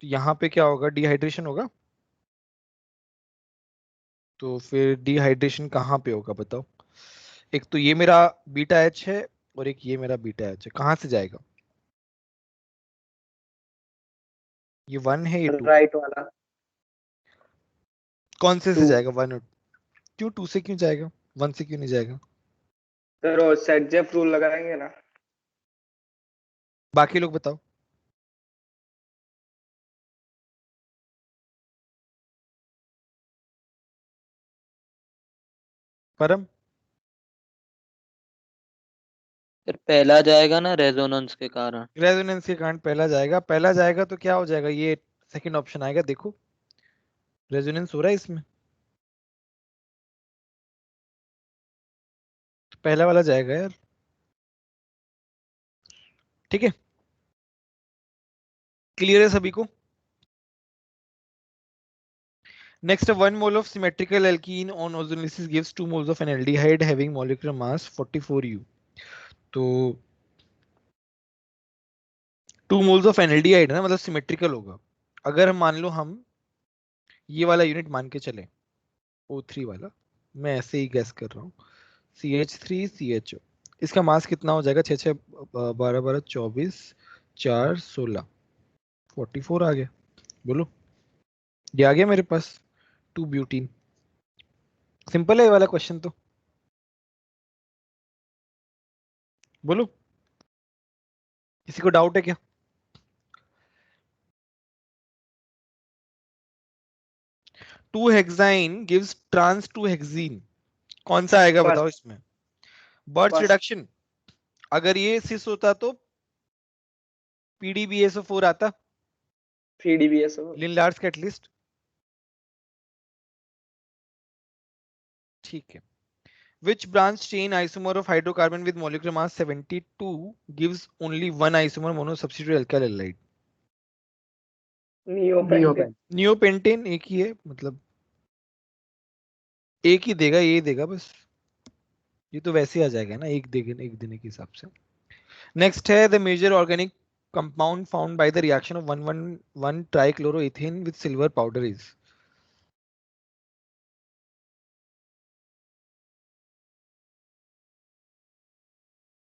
तो यहाँ पे क्या होगा, डिहाइड्रेशन होगा। तो फिर डिहाइड्रेशन कहाँ पे होगा बताओ। एक तो ये मेरा बीटा एच है और एक ये मेरा बीटा एच है, कहाँ से जाएगा? ये 1 है, ये 2। राइट वाला कौन से 2। जाएगा 1 और क्यों 2 से क्यों जाएगा, 1 से क्यों नहीं जाएगा? फिर वो सेट-जेफ रूल लगाएंगे ना। बाकी लोग बताओ। परम? फिर पहला जाएगा ना रेजोनेंस के कारण। रेजोनेंस के कारण पहला जाएगा, पहला जाएगा तो क्या हो जाएगा, ये सेकंड ऑप्शन आएगा, देखो रेजोनेंस हो रहा है इसमें, तो पहला वाला जाएगा यार। ठीक है, क्लियर है सभी को? Next, 1 mole of symmetrical alkene on ozonolysis gives 2 moles of an aldehyde having molecular mass 44U। तो 2 moles of an aldehyde है ना, मतलब सिमेट्रिकल होगा। अगर हम मान लो हम ये वाला यूनिट मान के चले, O3 वाला, मैं ऐसे ही गैस कर रहा हूँ, CH3 CHO, इसका मास कितना हो जाएगा, 6 6 12 12 24 4 16 44 आ गया। बोलो, ये आ गया मेरे पास 2 ब्यूटीन। सिंपल है ये वाला क्वेश्चन तो, बोलो किसी को डाउट है क्या? 2 हेक्साइन गिव्स ट्रांस 2 हेक्सीन, कौन सा आएगा बताओ फर्स्ट इसमें? Birch first reduction. अगर ये सिस होता तो PDBSO4 आता, 3DBSO। लिनलार्स कैटलिस्ट। ठीक है। Which branch chain isomer of hydrocarbon with molecular mass 72 gives only one isomer monosubstitute alkyl halide? Neopentane. Neopentane एक ही है, मतलब एक ही देगा, ये देगा बस। ये तो वैसे ही आ जाएगा ना, एक देगा, एक देने के हिसाब से। नेक्स्ट है, the major organic compound found by the reaction of 111 trichloroethane with silver powder is.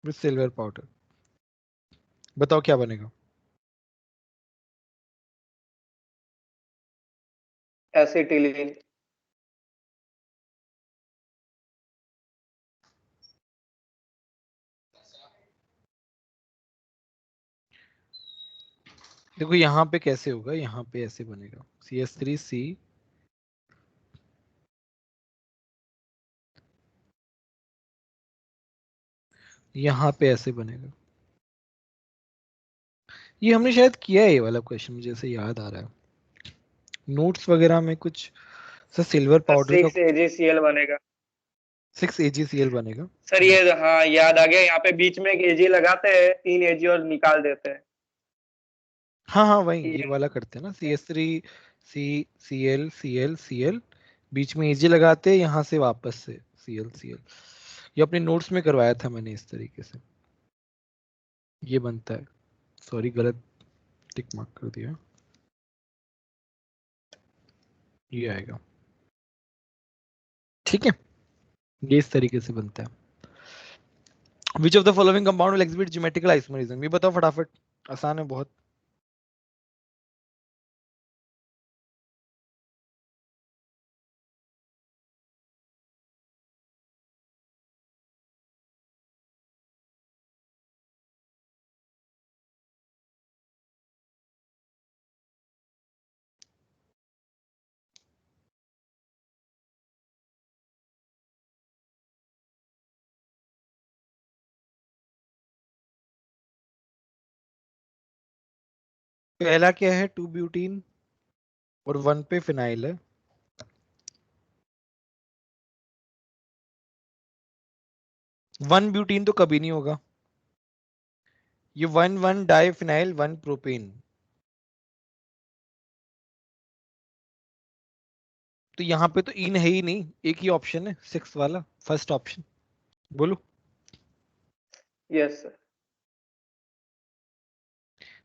With silver powder, बताओ क्या बनेगा? एसिटिलीन। देखो यहाँ पे कैसे होगा, यहाँ पे ऐसे बनेगा CH3C, यहाँ पे ऐसे बनेगा। ये हमने शायद किया है ये वाला क्वेश्चन, मुझे ऐसे याद आ रहा है नोट्स वगैरह में कुछ, सर सिल्वर पाउडर का 6 AgCl बनेगा। 6 AgCl बनेगा। सर ये हाँ याद आ गया, यहाँ पे बीच में एक Ag लगाते हैं, 3 Ag और निकाल देते हैं। हाँ हाँ वही ये ये वाला करते हैं ना, CH3 CCl बीच में Ag लगाते हैं, यहाँ से वापस से Cl। ये अपने नोट्स में करवाया था मैंने इस तरीके से, ये बनता है। सॉरी गलत टिक मार्क कर दिया, ये आएगा। ठीक है, ये इस तरीके से बनता है। Which of the following compound will exhibit geometrical isomerism? ये बताओ फटाफट, आसान है बहुत। पहला क्या है, 2 ब्यूटीन और 1 पे फिनाइल है। 1 ब्यूटीन तो कभी नहीं होगा, ये 1 डाई फिनाइल 1 प्रोपेन। तो यहाँ पे तो इन है ही नहीं, एक ही ऑप्शन है 6 वाला, फर्स्ट ऑप्शन। बोलो। Yes sir.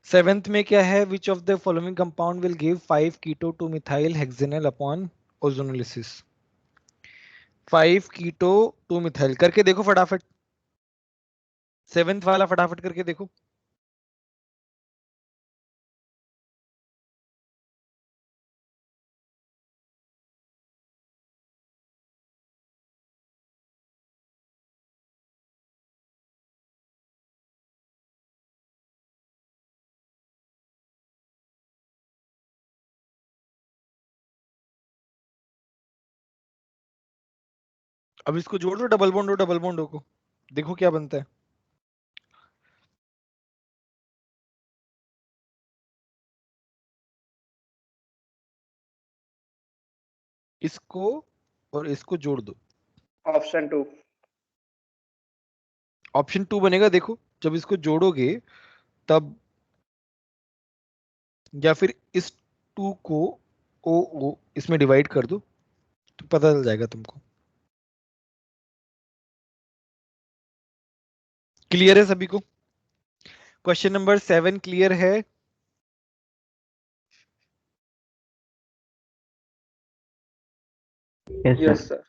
सेवेंथ में क्या है? Which of the following compound will give 5 keto 2 methyl hexanal upon ozonolysis? 5 keto 2 methyl करके देखो फटाफट, सेवेंथ वाला फटाफट करके देखो। अब इसको जोड़ दो, डबल बॉन्ड को, देखो क्या बनता है। इसको और इसको जोड़ दो, ऑप्शन 2। ऑप्शन 2 बनेगा। देखो जब इसको जोड़ोगे तब, या फिर इस 2 को ओ इसमें डिवाइड कर दो तो पता चल जाएगा तुमको। क्लियर है सभी को? क्वेश्चन नंबर 7 क्लियर है? Yes sir.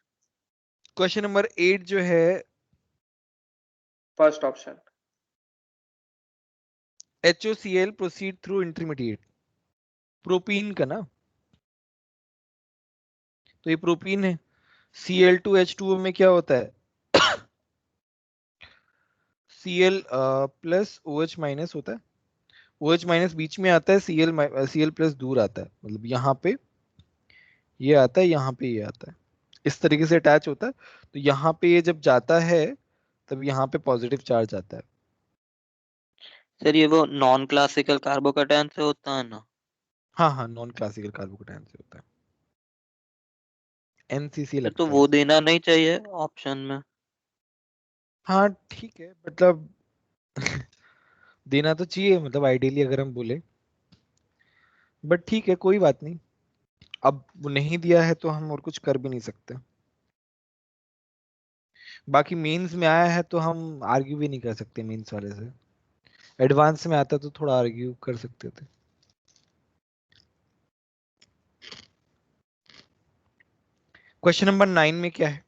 क्वेश्चन नंबर 8 जो है, first option. HOCl proceed through intermediate, propene का ना, तो ये प्रोपीन है। Cl2H2O में क्या होता है? Cl प्लस OH माइनस होता है, OH माइनस बीच में आता है, Cl प्लस दूर आता है, मतलब यहाँ पे ये आता है, यहाँ पे ये आता है, इस तरीके से अटैच होता है। तो यहाँ पे ये जब जाता है तब यहाँ पे पॉजिटिव चार्ज आता है। सर ये वो नॉन क्लासिकल कार्बोकैटायन से होता है ना? हाँ हाँ, नॉन क्लासिकल कार्बोकैटायन से होता है, NCC सर तो लगता है वो इसमें। देना नहीं चाहिए ऑप्शन में? हाँ ठीक है, मतलब देना तो चाहिए, मतलब आइडियली अगर हम बोले, बट ठीक है कोई बात नहीं। अब वो नहीं दिया है तो हम और कुछ कर भी नहीं सकते। बाकी मेंस में आया है तो हम आर्ग्यू भी नहीं कर सकते मेंस वाले से। एडवांस में आता तो थोड़ा आर्ग्यू कर सकते थे। क्वेश्चन नंबर 9 में क्या है?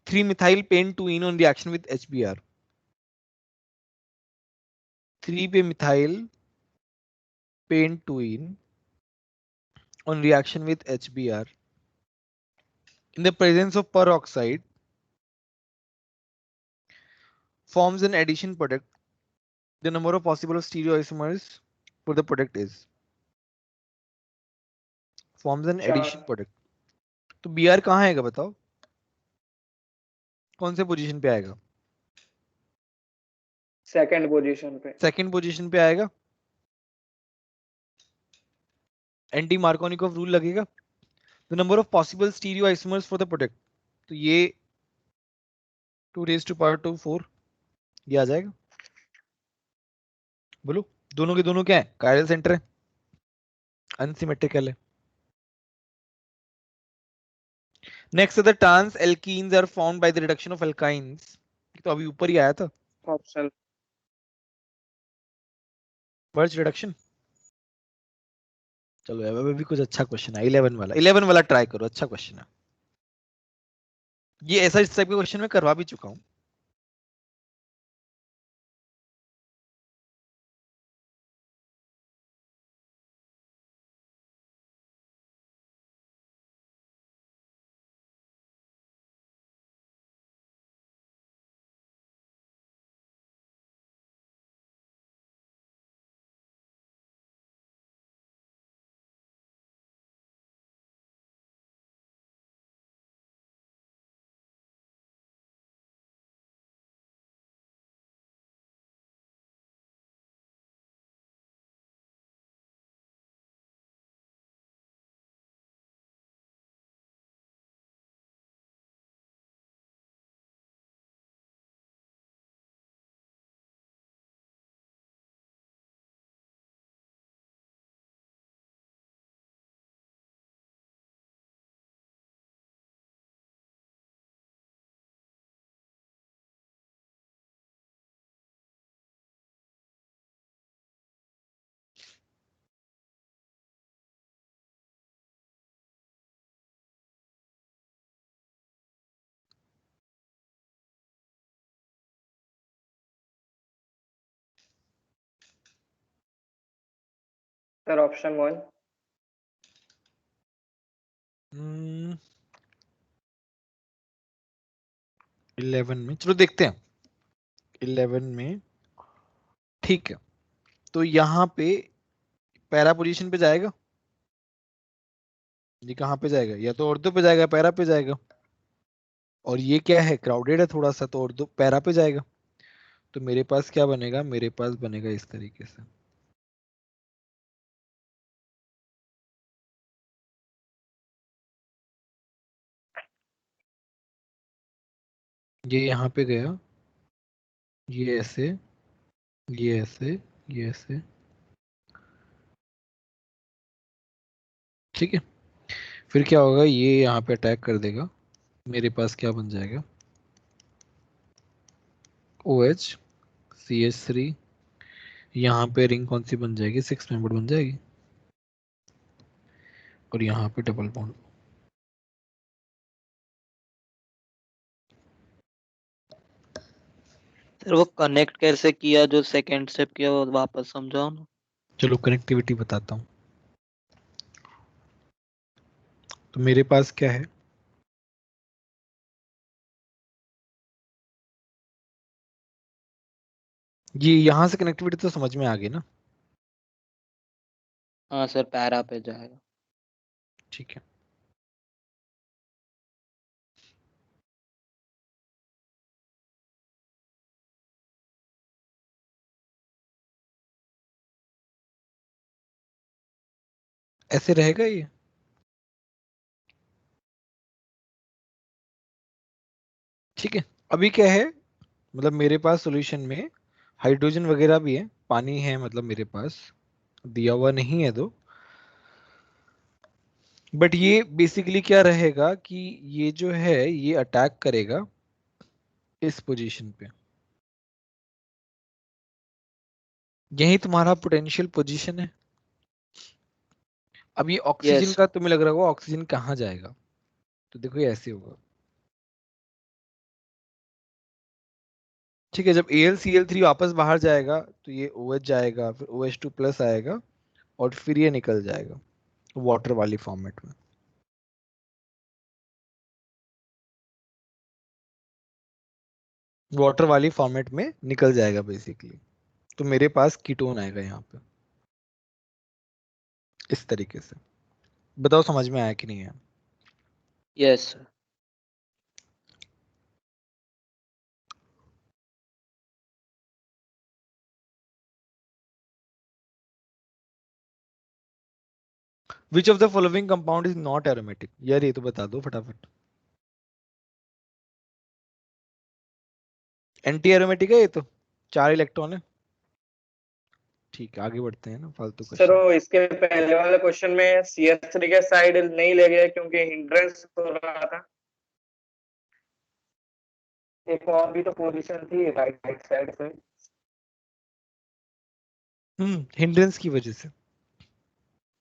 3 methyl pent two yne on reaction with HBr। 3 पे methyl pent two yne on reaction with HBr in the presence of peroxide forms an addition product. The number of possible stereoisomers for the product is, forms an 4। addition product. तो Br कहाँ आएगा बताओ, कौन से position पे आएगा? Second position पे। Second position पे आएगा। एंटी मार्कोनिकोव रूल लगेगा। The number of possible stereoisomers for the product, तो ये 2^4 ये आ जाएगा। बोलो, दोनों के दोनों क्या है? कायरल सेंटर है, अनसिमेट्रिकल है। Next the trans alkenes are formed by the reduction of alkynes, तो अभी ऊपर ही आया था, ऑप्शन। Birch reduction. चलो अब भी कुछ अच्छा क्वेश्चन है, 11 वाला, 11 वाला ट्राई करो, अच्छा क्वेश्चन है ये। ऐसा इस टाइप के क्वेश्चन में करवा भी चुका हूँ। Sir option 1। 11 में, चलो देखते हैं 11 में। ठीक है, तो यहाँ पे पैरा पोजीशन पे जाएगा, ये कहाँ पे जाएगा? या तो ऑर्थो पे जाएगा, पैरा पे जाएगा। और ये क्या है, क्राउडेड है थोड़ा सा, तो ऑर्थो पैरा पे जाएगा। तो मेरे पास क्या बनेगा, मेरे पास बनेगा इस तरीके से। ये यहाँ पे गया, ये ऐसे, ये ऐसे, ये ऐसे। ठीक है, फिर क्या होगा, ये यहाँ पे अटैक कर देगा। मेरे पास क्या बन जाएगा, OH CH3। यहाँ पे रिंग कौन सी बन जाएगी, 6 मेंबर बन जाएगी। और यहाँ पे डबल बॉन्ड। सर वो कनेक्ट कैसे किया, जो सेकंड स्टेप किया वो वापस समझाओ ना। चलो कनेक्टिविटी बताता हूँ। तो मेरे पास क्या है, ये यहाँ से कनेक्टिविटी तो समझ में आ गई ना। हाँ सर, पैरा पे जाएगा। ठीक है, ऐसे रहेगा ये। ठीक है, अभी क्या है, मतलब मेरे पास सॉल्यूशन में हाइड्रोजन वगैरह भी है, पानी है, मतलब मेरे पास दिया हुआ नहीं है तो। बट ये बेसिकली क्या रहेगा कि ये जो है ये अटैक करेगा इस पोजीशन पे। यही तुम्हारा पोटेंशियल पोजीशन है। अब ये ऑक्सीजन यस। का तुम्हें लग रहा होगा ऑक्सीजन कहाँ जाएगा, तो देखो ये ऐसे होगा। ठीक है, जब AlCl3 वापस बाहर जाएगा तो ये OH जाएगा, फिर OH2 प्लस आएगा, और फिर ये निकल जाएगा वाटर वाली फॉर्मेट में। वाटर वाली फॉर्मेट में निकल जाएगा बेसिकली। तो मेरे पास कीटोन आएगा यहाँ पे इस तरीके से। बताओ समझ में आया कि नहीं आया? Yes sir. Which of the following compound is not aromatic, यार ये तो बता दो फटाफट। एंटी एरोमेटिक है ये तो, 4 इलेक्ट्रॉन है। ठीक है, आगे बढ़ते हैं ना, फालतू सर क्वेश्चन। वो इसके पहले वाले क्वेश्चन में CH3 के साइड नहीं ले गए क्योंकि हिंड्रेंस हो रहा था। एक और भी तो पोजीशन थी राइट साइड से। हिंड्रेंस की वजह से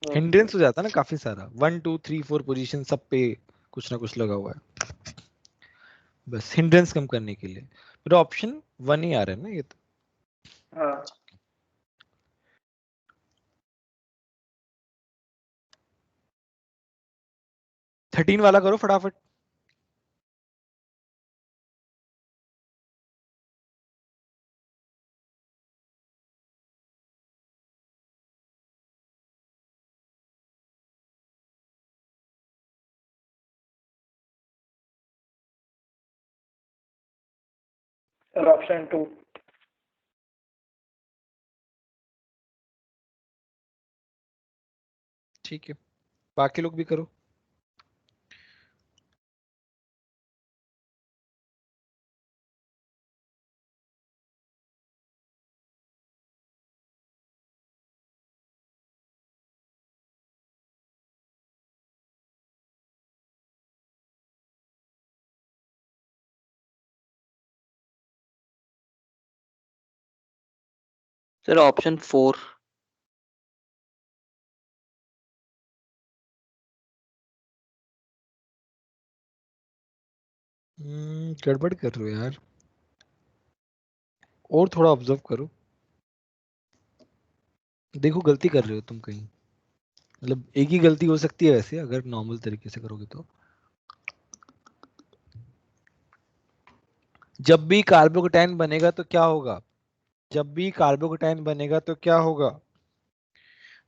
हिंड्रेंस हो जाता है ना काफी सारा, 1 2 3 4 पोजीशन सब पे कुछ ना कुछ लगा हुआ है, बस हिंड्रेंस कम करने के लिए। मेरा ऑप्शन 1 ही आ रहा है ना ये तो। हाँ 13 वाला करो फटाफट। Sir option 2। ठीक है, बाकी लोग भी करो। Sir option 4। गड़बड़ कर रहे हो यार, और थोड़ा ऑब्जर्व करो, देखो गलती कर रहे हो तुम कहीं। मतलब एक ही गलती हो सकती है वैसे अगर नॉर्मल तरीके से करोगे तो। जब भी कार्बोकेटाइन बनेगा तो क्या होगा, जब भी कार्बोकेटाइन बनेगा तो क्या होगा,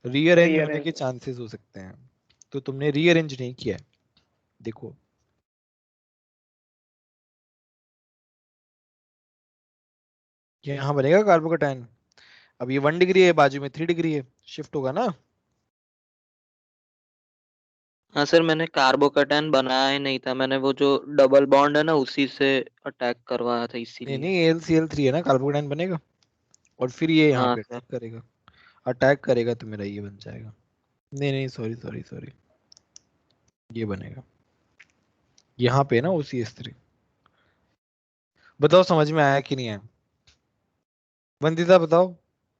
रीअरेंज होने के रीअरेंज। चांसेस हो सकते हैं। तो तुमने रीअरेंज नहीं किया है। देखो ये यहाँ बनेगा कार्बोकेटाइन, अब ये 1 डिग्री है, बाजू में 3 डिग्री है, शिफ्ट होगा ना। हाँ सर, मैंने कार्बोकेटाइन बनाया ही नहीं था, मैंने वो जो डबल बॉन्ड है ना उसी से अटैक करवाया था नहीं इसीलिए। नहीं, AlCl3 है ना, कार्बोकेटाइन बनेगा और फिर ये यहाँ हाँ पे सर। अटैक करेगा, अटैक करेगा तो मेरा ये बन जाएगा। नहीं नहीं, सॉरी सॉरी सॉरी, ये बनेगा यहाँ पे ना OCH3। बताओ समझ में आया कि नहीं आया। वंदिता बताओ,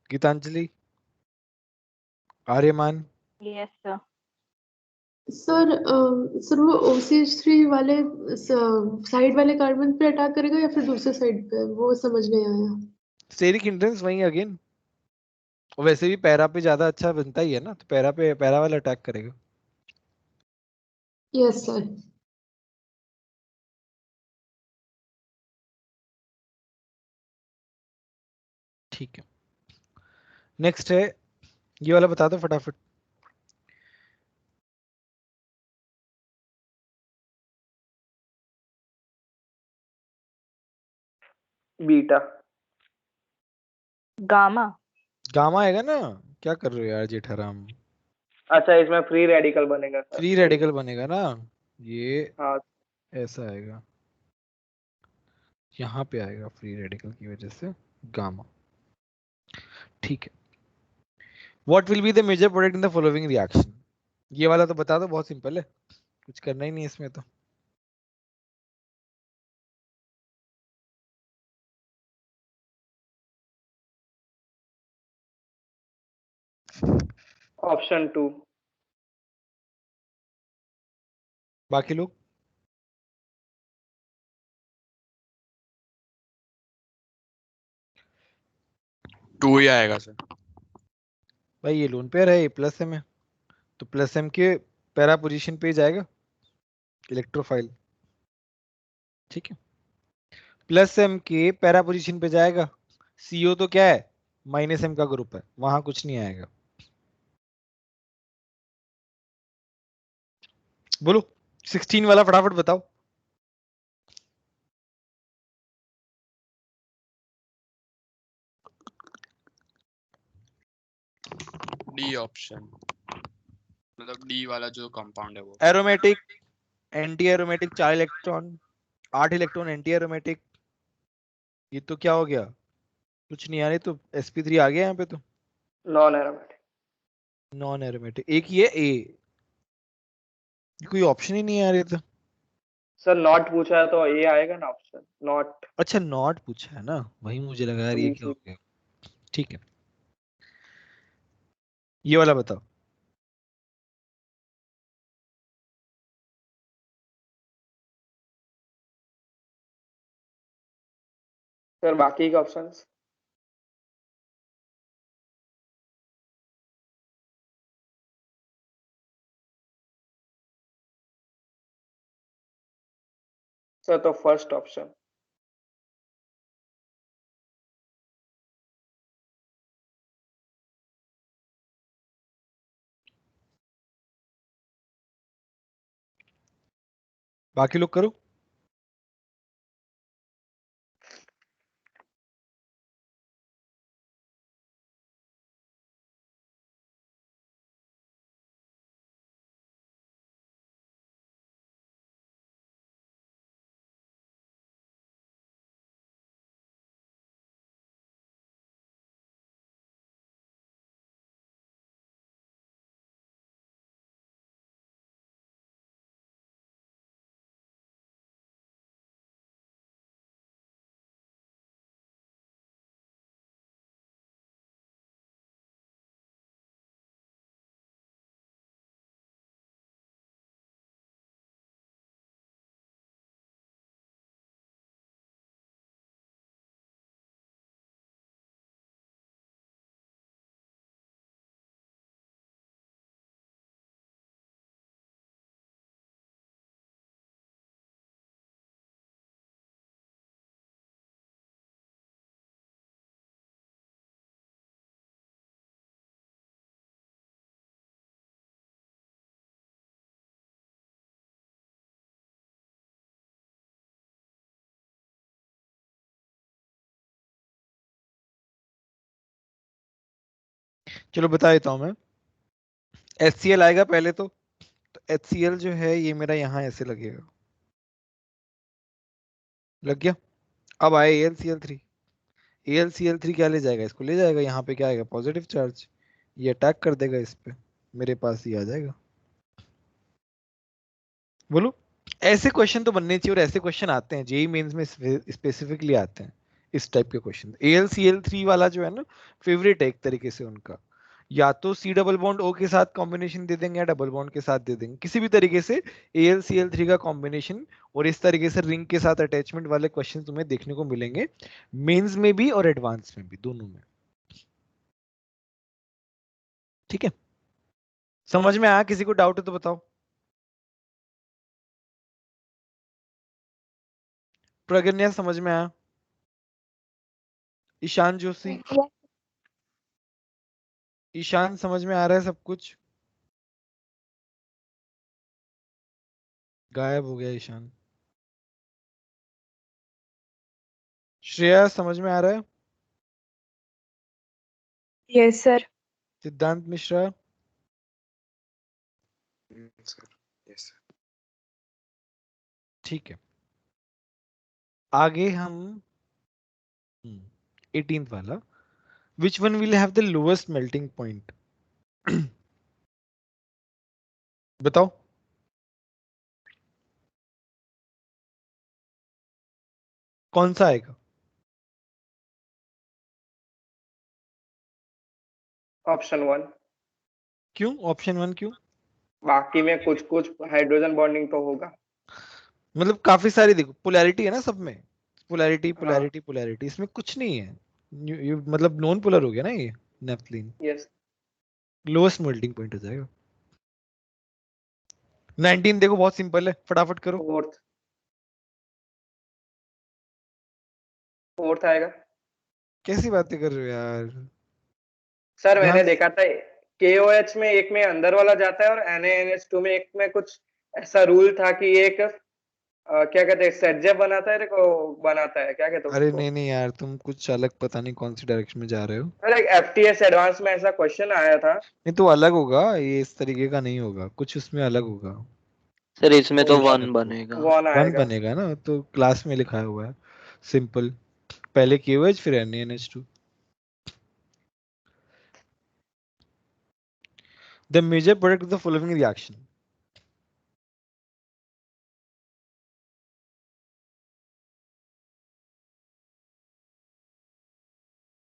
Geetanjali, Aryaman. Yes sir. Sir sir वो OCH3 वाले साइड वाले कार्बन पे अटैक करेगा या फिर दूसरे साइड पे, वो समझ नहीं आया। स्टेरिक हिंड्रेंस वही अगेन, वैसे भी पैरा पे ज्यादा अच्छा बनता ही है ना, तो पैरा पे पैरा वाला अटैक करेगा। Yes sir. ठीक है, नेक्स्ट है, ये वाला बता दो फटाफट। बीटा। गामा। गामा आएगा ना, क्या कर रहे हो यार जेठाराम। अच्छा, इसमें फ्री रेडिकल बनेगा सर, फ्री सही। रेडिकल बनेगा ना, ये हाँ। ऐसा आएगा, यहाँ पे आएगा फ्री रेडिकल की वजह से गामा। ठीक है, what will be the major product in the following reaction. ये वाला तो बता दो, बहुत सिंपल है, कुछ करना ही नहीं है इसमें तो। ऑप्शन 2। बाकी लोग, टू ही आएगा सर। भाई ये लोन पेयर है, ये प्लस एम है, तो प्लस एम के पैरा पोजीशन पे ही जाएगा इलेक्ट्रोफाइल। ठीक है, प्लस एम के पैरा पोजीशन पे जाएगा, सीओ तो क्या है, माइनस एम का ग्रुप है, वहां कुछ नहीं आएगा। बोलो 16 वाला फटाफट बताओ। डी ऑप्शन, मतलब डी वाला जो कंपाउंड है वो। Aromatic, anti aromatic 4 electron, 8 electron anti aromatic, ये तो क्या हो गया, कुछ नहीं आ रही, तो sp3 आ गया यहाँ पे तो। Non aromatic. नॉन एरोमेटिक एक ही है ए, कोई ऑप्शन ही नहीं आ रही था। सर नॉट पूछा है तो ये आएगा ना ऑप्शन, नॉट। अच्छा नॉट पूछा है ना, वही मुझे लगा यार ये क्या हो गया। ठीक है, ये वाला बताओ। सर बाकी के ऑप्शंस। सर तो फर्स्ट ऑप्शन। बाकी लोग करो। चलो बता देता हूं मैं। HCl आएगा पहले तो HCl जो है ये मेरा यहाँ ऐसे लगेगा, लग गया। अब आए AlCl3। AlCl3 क्या ले जाएगा, इसको ले जाएगा, यहाँ पे क्या आएगा, पॉजिटिव चार्ज, ये अटैक कर देगा इस पे, मेरे पास ये आ जाएगा। बोलो, ऐसे क्वेश्चन तो बनने चाहिए, और ऐसे क्वेश्चन आते हैं जेई मेंस में, स्पेसिफिकली आते हैं इस टाइप के क्वेश्चन। AlCl3 वाला जो है ना, फेवरेट है एक तरीके से उनका, या तो C डबल बॉन्ड O के साथ कॉम्बिनेशन दे देंगे या डबल बॉन्ड के साथ दे देंगे, किसी भी तरीके से AlCl3 का कॉम्बिनेशन, और इस तरीके से रिंग के साथ अटैचमेंट वाले क्वेश्चन तुम्हें देखने को मिलेंगे मेंस में भी और एडवांस में भी, दोनों में। ठीक है, समझ में आया? किसी को डाउट है तो बताओ। प्रगन्या समझ में आया? ईशान जोशी, ईशान समझ में आ रहा है सब कुछ? गायब हो गया ईशान। श्रेया समझ में आ रहा है? Yes sir. सिद्धांत मिश्रा, सर यस सर। ठीक है। आगे हम 18th वाला, which one will have the lowest melting point? बताओ। कौन सा आएगा? ऑप्शन 1। क्यों ऑप्शन 1 क्यों? बाकी में कुछ कुछ हाइड्रोजन बॉन्डिंग तो होगा। मतलब काफी सारी, देखो पोलैरिटी है ना सब में, पोलैरिटी हाँ। पोलैरिटी पोलैरिटी, इसमें कुछ नहीं है। मतलब नॉन पोलर हो गया ना ये naphthalene, yes. Lowest melting point हो जाएगा। 19 देखो बहुत सिंपल है, फटाफट करो। फोर्थ आएगा। कैसी बातें कर रहे हो यार? सर मैंने ध्यान, देखा था KOH में एक में अंदर वाला जाता है और NaNH2 में एक में कुछ ऐसा रूल था कि एक क्या कहते हैं सेटजेप बनाता है, को बनाता है, क्या कहते हैं अरे उसको। नहीं नहीं यार, तुम कुछ अलग, पता नहीं कौन सी डायरेक्शन में जा रहे हो। अरे FTS एडवांस में ऐसा क्वेश्चन आया था। नहीं तो अलग होगा, ये इस तरीके का नहीं होगा, कुछ उसमें अलग होगा। सर इसमें तो सोचो 1 बनेगा। वन वन आएगा। बनेगा ना, तो क्लास में लिखा हुआ है सिंपल, पहले KOH फिर NaNH2। The major product of the following reaction.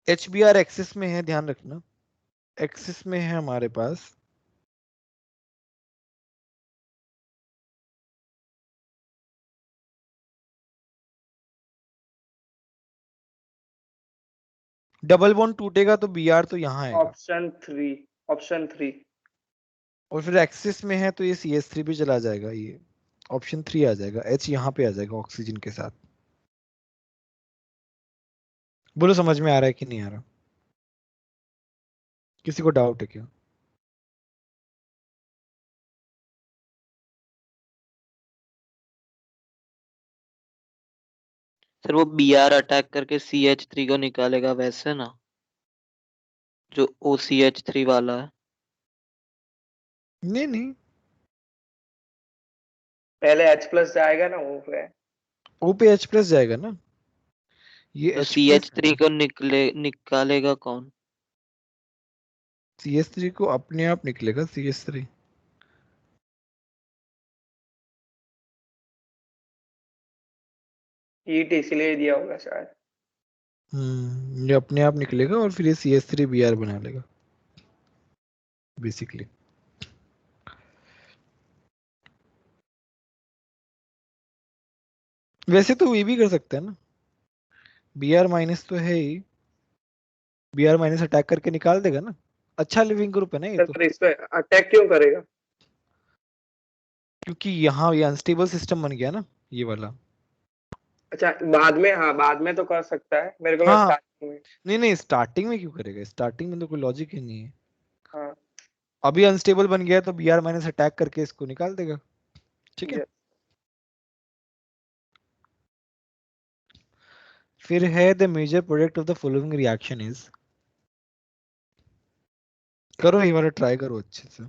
HBr axis में है, ध्यान रखना, एक्सिस में है हमारे पास। डबल बॉन्ड टूटेगा तो Br तो यहाँ आएगा, ऑप्शन 3। ऑप्शन 3। और फिर एक्सिस में है तो ये CH3 भी चला जाएगा, ये ऑप्शन 3 आ जाएगा, H यहाँ पे आ जाएगा ऑक्सीजन के साथ। बोलो समझ में आ रहा है कि नहीं आ रहा? किसी को डाउट है क्या? सर वो Br अटैक करके CH3 को निकालेगा वैसे ना, जो OCH3 वाला है। नहीं नहीं, पहले H+ जाएगा ना वो पे। O पे H+ जाएगा ना, ये तो H+ CH3 को निकालेगा कौन? CH3 को अपने आप निकलेगा CH3। हीट इसलिए दिया होगा शायद। ये अपने आप निकलेगा और फिर ये CH3 Br बना लेगा बेसिकली। वैसे तो ये भी कर सकता है ना, Br- तो है ही, Br- अटैक करके निकाल देगा ना, अच्छा लिविंग ग्रुप है ना ये तो। सर इस पे अटैक क्यों करेगा? क्योंकि यहाँ ये अनस्टेबल सिस्टम बन गया ना ये वाला। अच्छा बाद में, हाँ बाद में तो कर सकता है, मेरे को लगा हाँ स्टार्टिंग में। नहीं नहीं, स्टार्टिंग में क्यों करेगा, स्टार्टिंग में तो कोई लॉजिक ही नहीं है। हाँ। अभी अनस्टेबल बन गया तो Br- अटैक करके इसको निकाल देगा। ठीक है, Yes. फिर है the major product of the following reaction is. करो ये वाला ट्राई करो अच्छे से।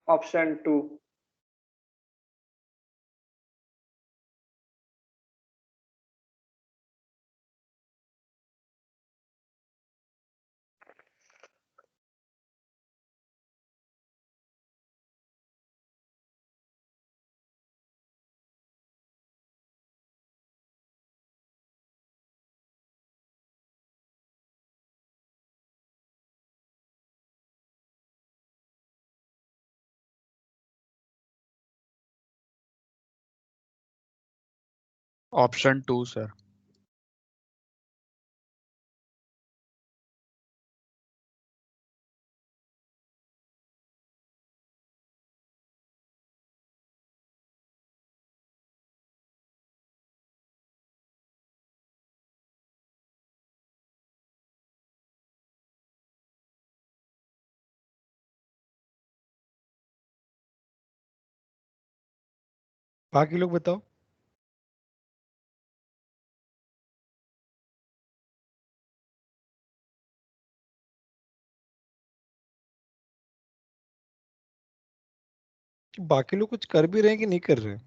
ऑप्शन 2। Option 2 sir. बाकी लोग बताओ। बाकी लोग कुछ कर भी रहे हैं कि नहीं कर रहे?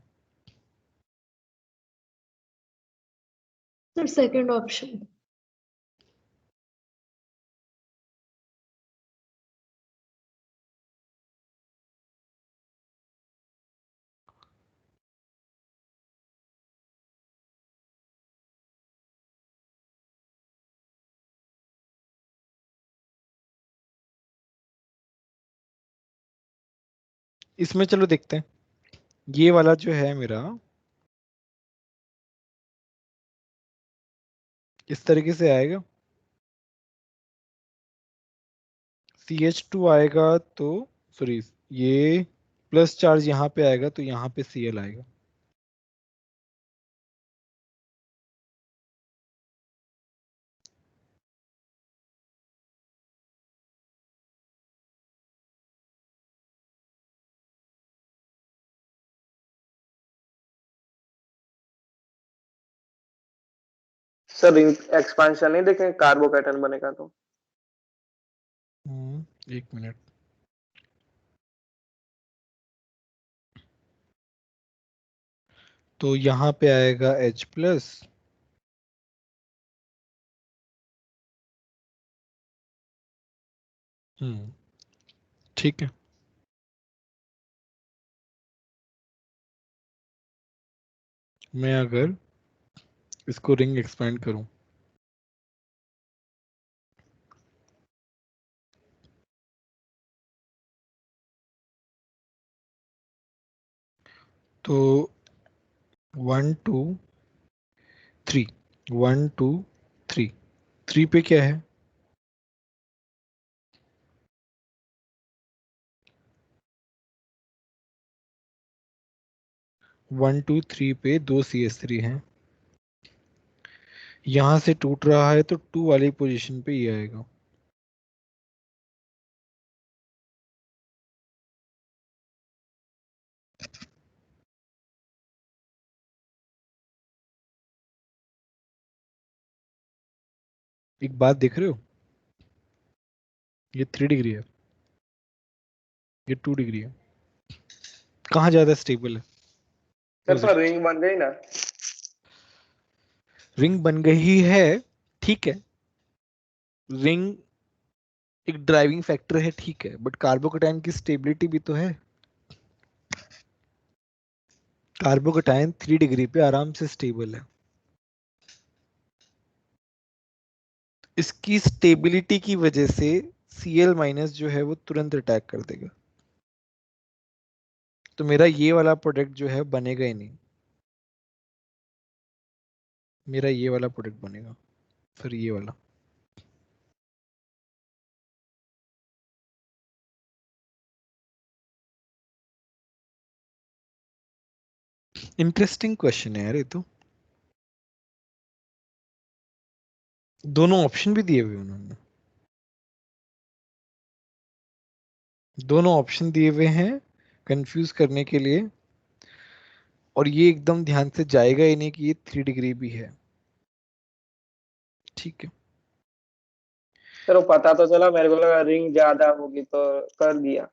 Sir second option. इसमें चलो देखते हैं। ये वाला जो है मेरा इस तरीके से आएगा, CH2 आएगा तो सॉरी, ये प्लस चार्ज यहाँ पे आएगा तो यहाँ पे Cl आएगा। सर एक्सपांशन नहीं देखें, कार्बोकैटन बनेगा तो। एक मिनट। तो यहाँ पे आएगा H प्लस, ठीक है। मैं अगर इसको रिंग एक्सपेंड करूं तो 1 2 3, 1 2 3, 3 पे क्या है? 1 2 3 पे 2 CH3 हैं। यहां से टूट रहा है तो 2 वाली पोजीशन पे ये आएगा। एक बात देख रहे हो, ये 3 डिग्री है, ये 2 डिग्री है। कहाँ ज्यादा स्टेबल है? सर पर रिंग बन गई ना। रिंग बन गई है, ठीक है। रिंग एक ड्राइविंग फैक्टर है, ठीक है, बट कार्बोकैटायन की स्टेबिलिटी भी तो है। कार्बोकैटायन 3 डिग्री पे आराम से स्टेबल है। इसकी स्टेबिलिटी की वजह से Cl माइनस जो है वो तुरंत अटैक कर देगा, तो मेरा ये वाला प्रोडक्ट जो है बनेगा ही नहीं। मेरा ये वाला प्रोडक्ट बनेगा, फिर ये वाला। इंटरेस्टिंग क्वेश्चन है यार ये तो। दोनों ऑप्शन भी दिए हुए उन्होंने, दोनों ऑप्शन दिए हुए हैं कंफ्यूज करने के लिए, और ये एकदम ध्यान से जाएगा ही नहीं कि ये 3 डिग्री भी है। ठीक है, चलो पता तो चला, मेरे को लगा रिंग ज्यादा होगी तो कर दिया।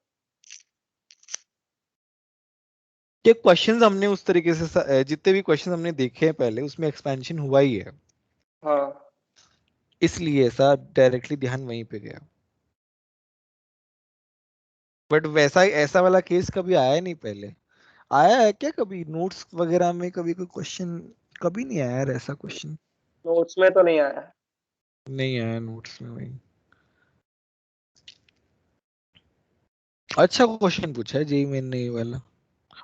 ये क्वेश्चंस हमने उस तरीके से जितने भी क्वेश्चन हमने देखे हैं पहले उसमें एक्सपेंशन हुआ ही है, हाँ इसलिए ऐसा डायरेक्टली ध्यान वहीं पे गया। बट वैसा ऐसा वाला केस कभी आया नहीं पहले, आया है क्या कभी नोट्स वगैरह में कभी कोई क्वेश्चन? कभी नहीं आया यार ऐसा क्वेश्चन, नोट्स में तो नहीं आया। नहीं आया नोट्स में वही। अच्छा क्वेश्चन पूछा है जेई मैंने ये वाला।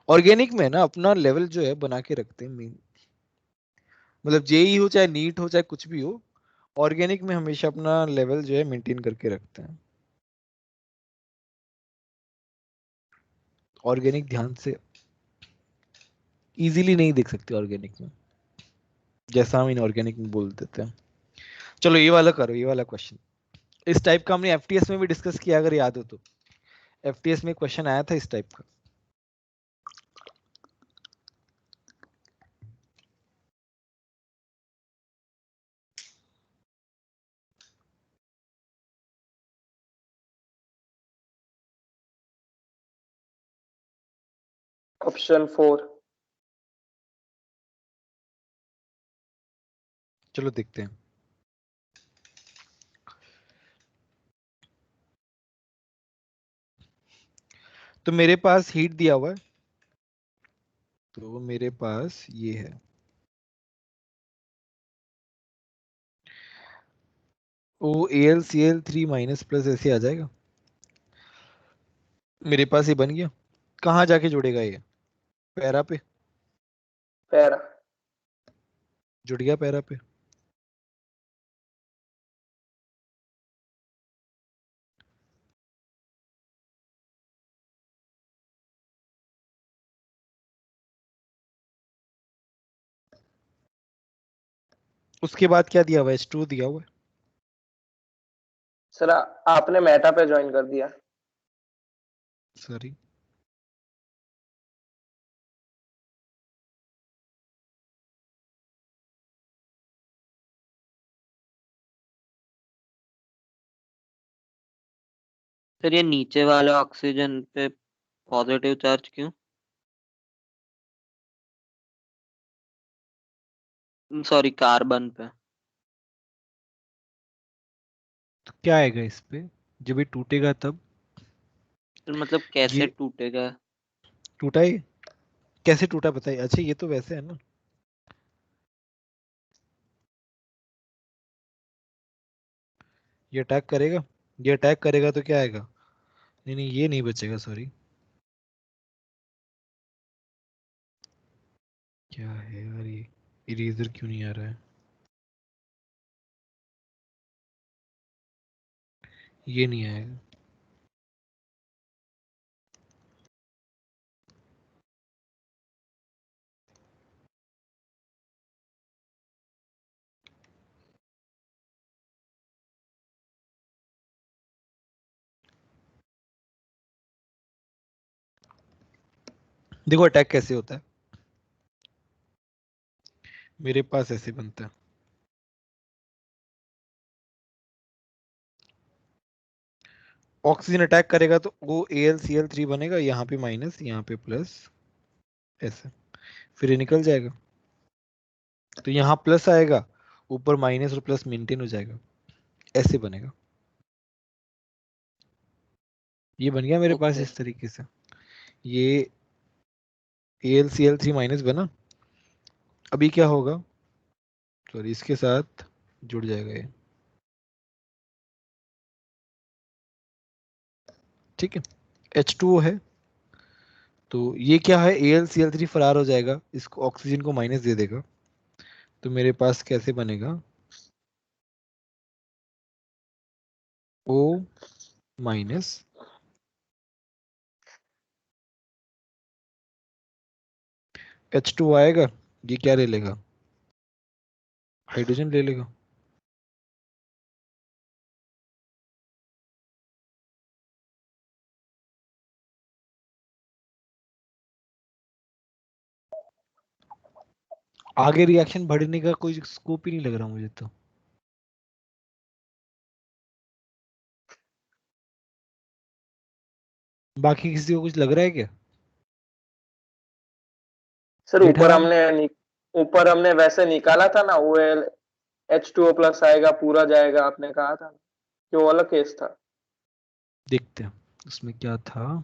ऑर्गेनिक में ना अपना लेवल जो है बना के रखते हैं मेन, मतलब जेई हो चाहे नीट हो चाहे कुछ भी हो, ऑर्गेनिक में हमेशा अपना लेवल जो है मेंटेन करके रखते हैं। ऑर्गेनिक ध्यान से इजीली नहीं देख सकते ऑर्गेनिक में, जैसा हम इनऑर्गेनिक में बोल देते हैं। चलो ये वाला करो, ये वाला क्वेश्चन इस टाइप का हमने एफटीएस में भी डिस्कस किया अगर याद हो तो। एफटीएस में क्वेश्चन आया था इस टाइप का। ऑप्शन 4। चलो देखते हैं। तो मेरे पास हीट दिया हुआ है, तो मेरे पास ये है, ओ AlCl3 माइनस प्लस ऐसे आ जाएगा। मेरे पास ये बन गया, कहाँ जाके जुड़ेगा ये? पैरा पे, पैरा। जुड़ गया पैरा पे। उसके बाद क्या दिया हुआ है? H2 दिया हुआ है। सर आपने मेटा पे ज्वाइन कर दिया। सॉरी, सर ये नीचे वाले ऑक्सीजन पे पॉजिटिव चार्ज क्यों? सॉरी, कार्बन पे। तो क्या आएगा इस पे जब ये टूटेगा तब? सर मतलब कैसे ये टूटेगा? टूटा ही, कैसे टूटा बताइए। अच्छा ये तो वैसे है ना, ये अटैक करेगा, ये अटैक करेगा तो क्या आएगा? नहीं नहीं ये नहीं बचेगा, सॉरी। क्या है यार ये इरेजर क्यों नहीं आ रहा है? ये नहीं आएगा। देखो अटैक कैसे होता है, मेरे पास ऐसे बनता है। ऑक्सीजन अटैक करेगा तो वो AlCl3 बनेगा, यहाँ पे माइनस यहाँ पे प्लस, ऐसे फिर ये निकल जाएगा। तो यहाँ प्लस आएगा, ऊपर माइनस और प्लस मेंटेन हो जाएगा, ऐसे बनेगा। ये बन गया मेरे पास ओके। इस तरीके से। ये AlCl3 माइनस बना। अभी क्या होगा, सॉरी इसके साथ जुड़ जाएगा ये। ठीक है, H2O है, तो ये क्या है, AlCl3 फरार हो जाएगा, इसको ऑक्सीजन को माइनस दे देगा। तो मेरे पास कैसे बनेगा, O माइनस H2 आएगा, ये क्या ले लेगा, हाइड्रोजन ले लेगा। आगे रिएक्शन बढ़ने का कोई स्कोप ही नहीं लग रहा मुझे तो। बाकी किसी को कुछ लग रहा है क्या? सर जेठालाल? ऊपर हमने वैसे निकाला था ना, वो H2O प्लस आएगा पूरा जाएगा, आपने कहा था कि वो अलग केस था। देखते हैं उसमें क्या था।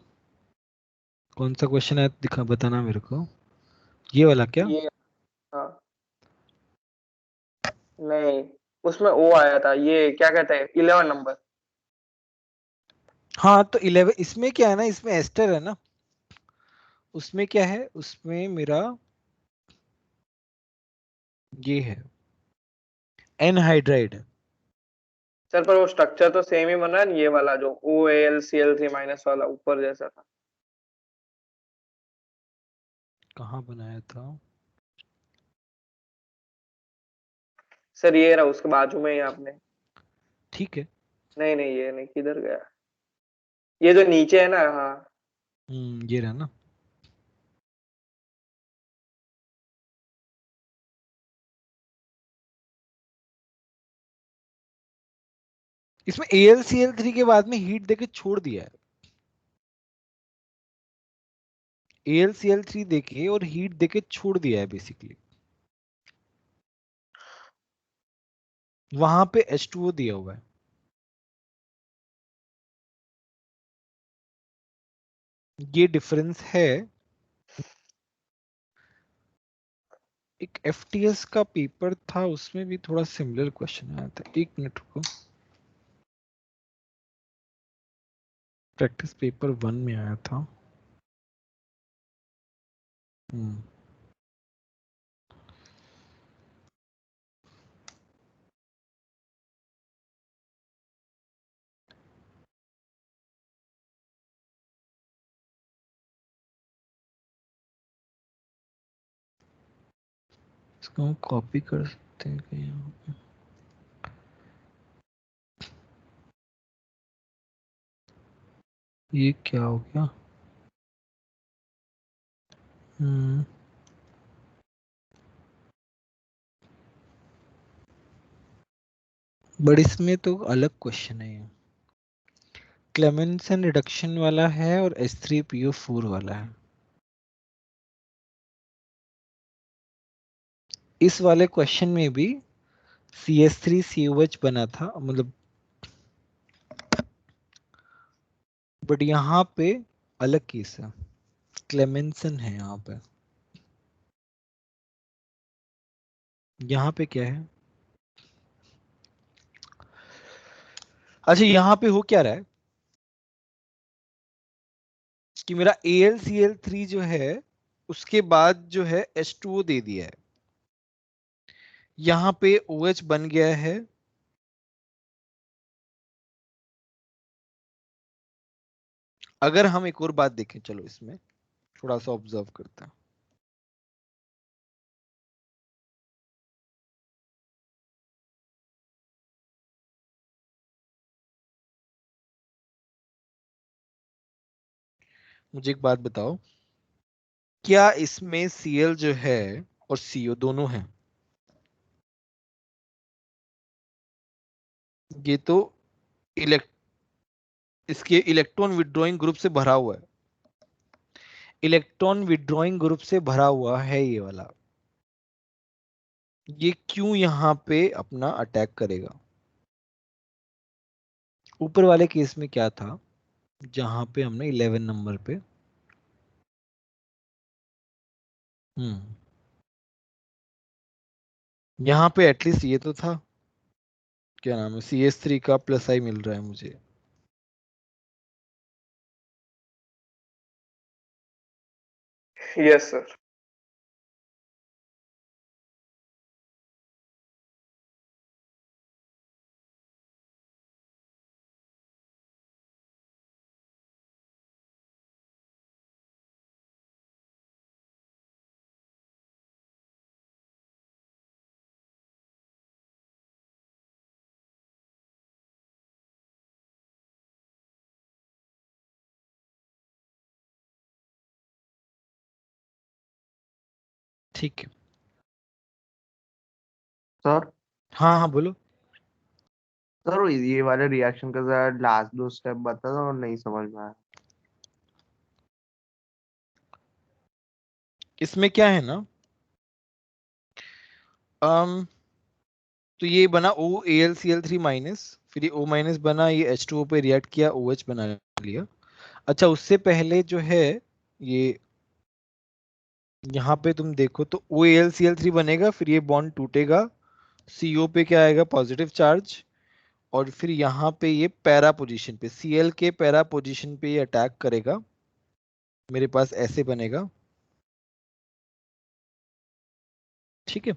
कौन सा क्वेश्चन है दिखा, बताना मेरे को। ये वाला क्या? ये, हाँ नहीं, उसमें वो आया था, ये क्या कहते हैं 11 नंबर। हाँ तो 11 इसमें क्या है ना, इसमें एस्टर है ना। उसमें क्या है, उसमें मेरा ये है एनहाइड्राइड है। सर पर वो स्ट्रक्चर तो सेम ही बना है ना, ये वाला जो OAlCl3 माइनस वाला ऊपर जैसा था। कहाँ बनाया था? सर ये रहा उसके बाजू में ही आपने। ठीक है। नहीं नहीं, ये नहीं, किधर गया, ये जो नीचे है ना, हाँ। ये रहा ना। इसमें AlCl3 के बाद में हीट देके छोड़ दिया है। AlCl3 देके और हीट देके छोड़ दिया है बेसिकली। वहां पे H2O दिया हुआ है। ये डिफरेंस है। एक FTS का पेपर था, उसमें भी थोड़ा सिमिलर क्वेश्चन आया था। एक मिनट रुको। प्रैक्टिस पेपर 1 में आया था। हम्म इसको हम कॉपी कर सकते हैं कहीं यहाँ पे। ये क्या हो गया? हम्म बट इसमें तो अलग क्वेश्चन है ये। क्लेमेंसन रिडक्शन वाला है और H3PO4 वाला है। इस वाले क्वेश्चन में भी CH3COH बना था, मतलब बट यहाँ पे अलग केस है। क्लेमेंसन है यहाँ पे। यहाँ पे क्या है? अच्छा यहाँ पे हो क्या रहा है कि मेरा AlCl3 जो है उसके बाद जो है H2O दे दिया है। यहाँ पे OH बन गया है। अगर हम एक और बात देखें, चलो इसमें थोड़ा सा ऑब्जर्व करते हैं। मुझे एक बात बताओ, क्या इसमें Cl जो है और CO दोनों है? ये तो इलेक्ट इसके इलेक्ट्रॉन विड्रॉइंग ग्रुप से भरा हुआ है। इलेक्ट्रॉन विड्रॉइंग ग्रुप से भरा हुआ है ये वाला। ये क्यों यहाँ पे अपना अटैक करेगा? ऊपर वाले केस में क्या था, जहां पे हमने 11 नंबर पे हम्म यहाँ पे एटलीस्ट ये तो था, क्या नाम है, CH3 का प्लस आई मिल रहा है मुझे। Yes sir. ठीक है। सर हाँ हाँ बोलो। सर ये वाले रिएक्शन का जरा लास्ट दो स्टेप बता दो, और नहीं समझ में आया। इसमें क्या है ना, तो ये बना OAlCl3 माइनस, फिर ये O माइनस बना, ये H2O पे रिएक्ट किया, OH बना लिया। अच्छा उससे पहले जो है ये यहाँ पे तुम देखो तो OAlCl3 बनेगा, फिर ये बॉन्ड टूटेगा, CO पे क्या आएगा, पॉजिटिव चार्ज, और फिर यहाँ पे ये पैरा पोजीशन पे, Cl के पैरा पोजीशन पे ये अटैक करेगा, मेरे पास ऐसे बनेगा, ठीक है।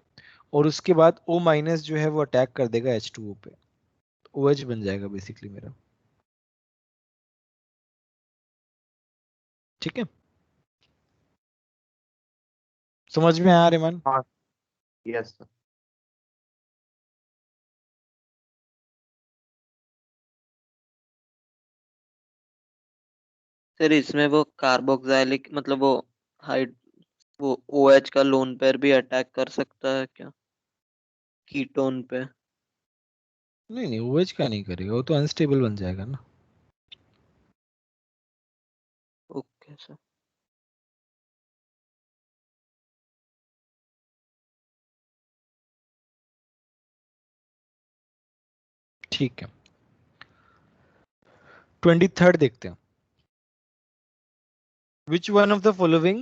और उसके बाद O माइनस जो है वो अटैक कर देगा H2O पे, OH बन जाएगा बेसिकली मेरा, ठीक है। समझ में आया रेमान? हाँ यस सर। सर इसमें वो कार्बोक्सिलिक मतलब वो हाइड वो OH का लोन पेयर भी अटैक कर सकता है क्या कीटोन पे? नहीं नहीं, OH का नहीं करेगा, वो तो अनस्टेबल बन जाएगा ना। Okay sir. ठीक है, 23rd देखते हैं। Which one of the following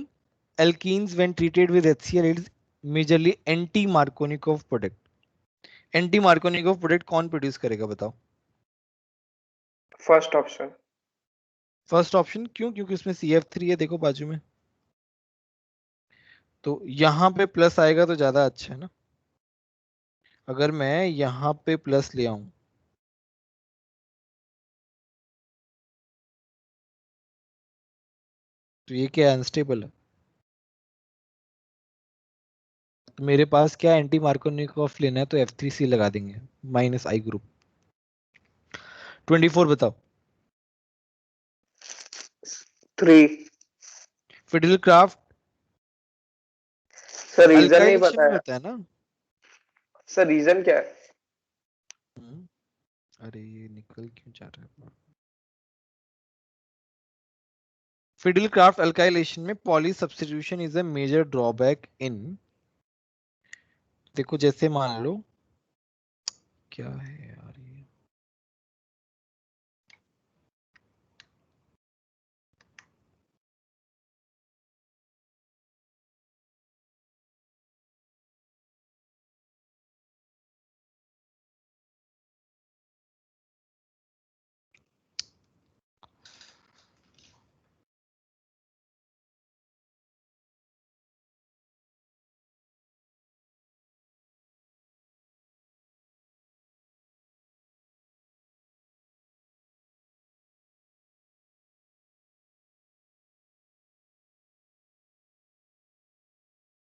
alkenes when treated with HCl is majorly anti-Markovnikov product? Anti-Markovnikov product कौन प्रोड्यूस करेगा बताओ? First option. फर्स्ट ऑप्शन क्यों? क्योंकि उसमें CF3 है, देखो बाजू में, तो यहाँ पे प्लस आएगा तो ज्यादा अच्छा है ना। अगर मैं यहाँ पे प्लस ले आऊं तो ये क्या अनस्टेबल है, तो मेरे पास क्या एंटी मार्कोनिकोव लेना है, तो F3C लगा देंगे, माइनस I ग्रुप। 24 बताओ। 3। फिडल क्राफ्ट सर रीजन नहीं अल्काइलेशन में बताया। होता है ना। सर रीजन क्या है? अरे ये निकल क्यों जा रहा है? फिडल क्राफ्ट अल्काइलेशन में poly substitution is a major drawback in, देखो जैसे मान लो क्या है यार ये,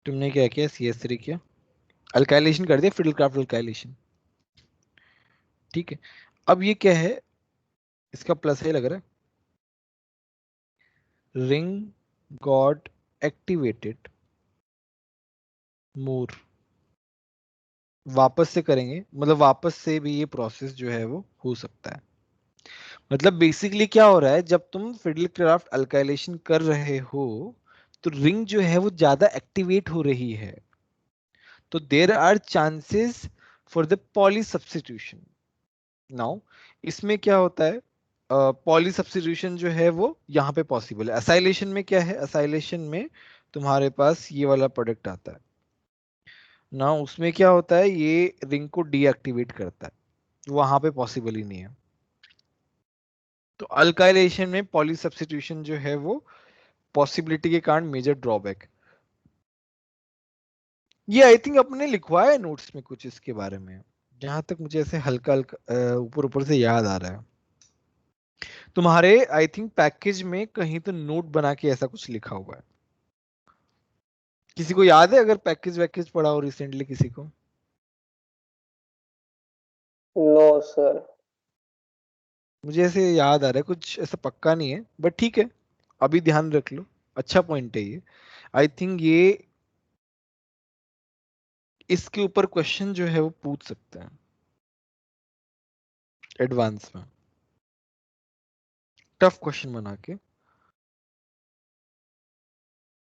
तुमने क्या किया, CS3 किया, अल्काइलेशन कर दिया, फिडल क्राफ्ट अल्काइलेशन, ठीक है। अब ये क्या है, इसका प्लस है लग रहा है, रिंग गॉट एक्टिवेटेड मोर, वापस से करेंगे, मतलब वापस से भी ये प्रोसेस जो है वो हो सकता है। मतलब बेसिकली क्या हो रहा है, जब तुम फिडल क्राफ्ट अल्काइलेशन कर रहे हो तो रिंग जो है वो ज्यादा एक्टिवेट हो रही है, तो there are chances for the poly substitution. Now इसमें क्या होता है, पॉली सब्स्टिट्यूशन जो है वो यहाँ पे पॉसिबल है। असाइलेशन में क्या है, असाइलेशन में तुम्हारे पास ये वाला प्रोडक्ट आता है ना, उसमें क्या होता है, ये रिंग को डीएक्टिवेट करता है, वहां पे पॉसिबल ही नहीं है। तो अल्काइलेशन में पॉली सब्स्टिट्यूशन जो है वो पॉसिबिलिटी के कारण मेजर ड्रॉबैक। ये आई थिंक अपने लिखवाया है नोट्स में कुछ इसके बारे में, जहां तक मुझे ऐसे हल्का हल्का ऊपर ऊपर से याद आ रहा है। तुम्हारे आई थिंक पैकेज में कहीं तो नोट बना के ऐसा कुछ लिखा हुआ है, किसी को याद है अगर पैकेज वैकेज पढ़ा हो रिसेंटली किसी को? No sir. मुझे ऐसे याद आ रहा है, कुछ ऐसा पक्का नहीं है, बट ठीक है, अभी ध्यान रख लो, अच्छा पॉइंट है ये। आई थिंक ये इसके ऊपर क्वेश्चन जो है वो पूछ सकते हैं एडवांस में, टफ क्वेश्चन बना के।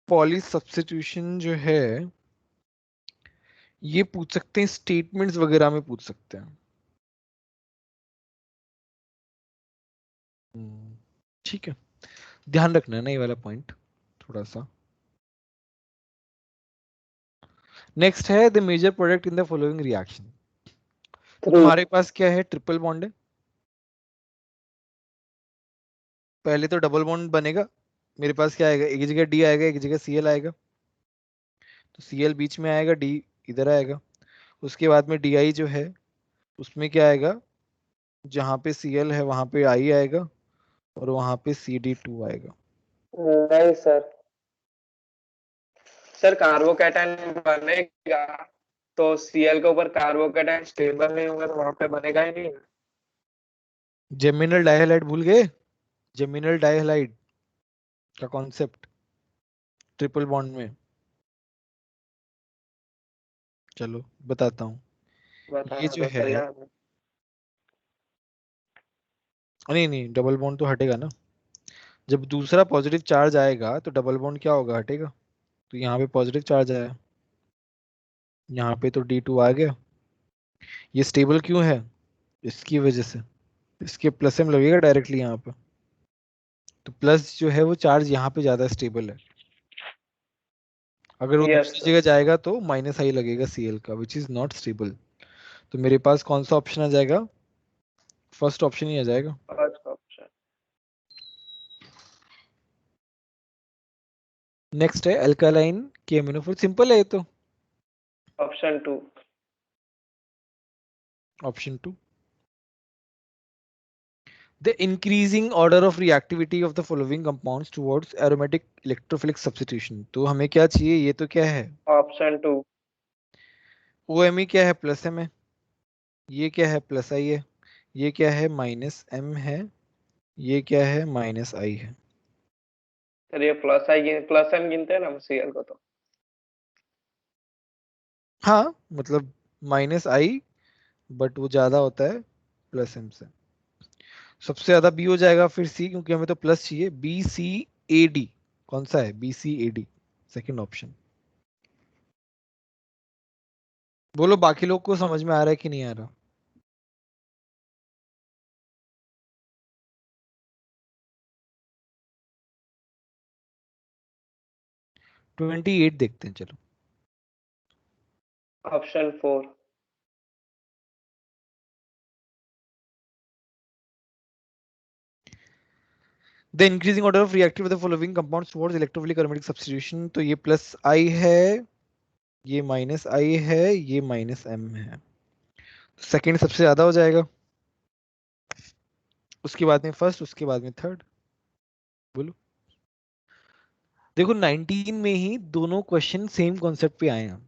पॉली सब्स्टिट्यूशन जो है ये पूछ सकते हैं, स्टेटमेंट्स वगैरह में पूछ सकते हैं। ठीक है, ध्यान रखना है ना ये वाला पॉइंट थोड़ा सा। नेक्स्ट है the major product in the following reaction. तुम्हारे पास क्या है, ट्रिपल बॉन्ड है। पहले तो डबल बॉन्ड बनेगा, मेरे पास क्या आएगा, एक जगह डी आएगा एक जगह सीएल आएगा, तो सीएल बीच में आएगा, डी इधर आएगा। उसके बाद में डी आई जो है उसमें क्या आएगा, जहां पे सीएल है वहां पे आई आएगा और वहां पे CD2 आएगा। नहीं सर, सर कार्बोकैटायन बनेगा तो सीएल के ऊपर कार्बोकैटायन स्टेबल नहीं होगा तो वहां पे बनेगा ही नहीं। जेमिनल डाइहैलाइड भूल गए, जेमिनल डाइहैलाइड का कॉन्सेप्ट ट्रिपल बॉन्ड में। चलो बताता हूँ, ये जो है नहीं नहीं डबल बॉन्ड तो हटेगा ना, जब दूसरा पॉजिटिव चार्ज आएगा तो डबल बॉन्ड क्या होगा, हटेगा। तो यहाँ पे पॉजिटिव चार्ज आया, यहाँ पे तो D2 आ गया। ये स्टेबल क्यों है, इसकी वजह से, इसके प्लस एम लगेगा डायरेक्टली यहाँ पे, तो प्लस जो है वो चार्ज यहाँ पे ज्यादा स्टेबल है। अगर वो दूसरी जगह जाएगा तो माइनस आई लगेगा Cl का, विच इज नॉट स्टेबल। तो मेरे पास कौन सा ऑप्शन आ जाएगा, फर्स्ट ऑप्शन ही आ जाएगा। नेक्स्ट है अल्कालाइन के एमिनोफोर, सिंपल है ये तो, option 2। Option 2। The increasing order of reactivity of the following compounds towards aromatic electrophilic substitution। तो हमें क्या चाहिए, ये तो क्या है, ऑप्शन 2। OMe क्या है, प्लस एम है, ये क्या है प्लस आई है, ये क्या है माइनस एम है, ये क्या है माइनस आई है। सर ये प्लस एम गिनते हैं ना सीएल को तो। हाँ मतलब माइनस आई, बट वो ज्यादा होता है प्लस एम से। सबसे ज्यादा बी हो जाएगा, फिर सी, क्योंकि हमें तो प्लस चाहिए। BCAD कौन सा है, BCAD सेकंड ऑप्शन। बोलो बाकी लोग को समझ में आ रहा है कि नहीं आ रहा। 28 देखते हैं चलो। Option 4। The increasing order of reactive of the following compounds towards electrophilic aromatic substitution। तो ये प्लस आई है, ये माइनस आई है, ये माइनस एम है, सेकंड सबसे ज्यादा हो जाएगा, उसके बाद में फर्स्ट, उसके बाद में थर्ड। बोलो, देखो 19 में ही दोनों क्वेश्चन सेम कॉन्सेप्ट पे आए हैं।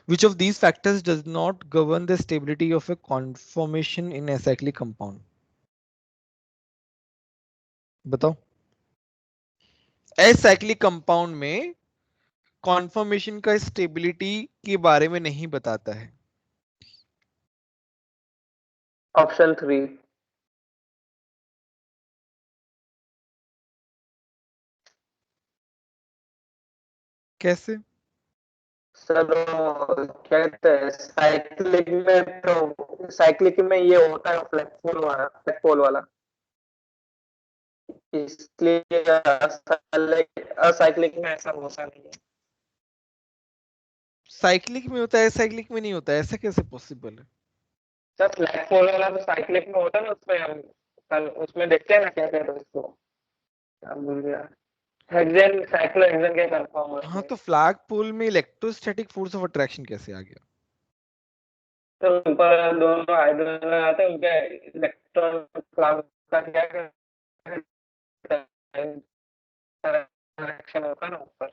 Which of these factors does not govern the stability of a conformation in acyclic compound? बताओ, acyclic compound में कॉन्फॉर्मेशन का स्टेबिलिटी के बारे में नहीं बताता है। ऑप्शन 3। कैसे, सर क्या कहते हैं साइक्लिक में ये होता है फ्लैगपोल वाला, इसलिए असाइक्लिक में ऐसा होता नहीं है। साइक्लिक में होता है, साइक्लिक में नहीं होता है, ऐसा कैसे पॉसिबल है। सर फ्लैगपोल वाला तो साइक्लिक में होता है ना, उसमें हम कल उसमें देखते हैं ना, क्या कहते हैं उसको, क्या भूल गया, हेक्सेन साइक्लोहेक्सेन के कंपाउंड। हाँ तो फ्लैग पोल में इलेक्ट्रोस्टैटिक फोर्स ऑफ अट्रैक्शन कैसे आ गया। तो ऊपर दोनों हाइड्रोजन आते हैं, उनके इलेक्ट्रॉन क्लाउड का क्या रिएक्शन होता है ना ऊपर।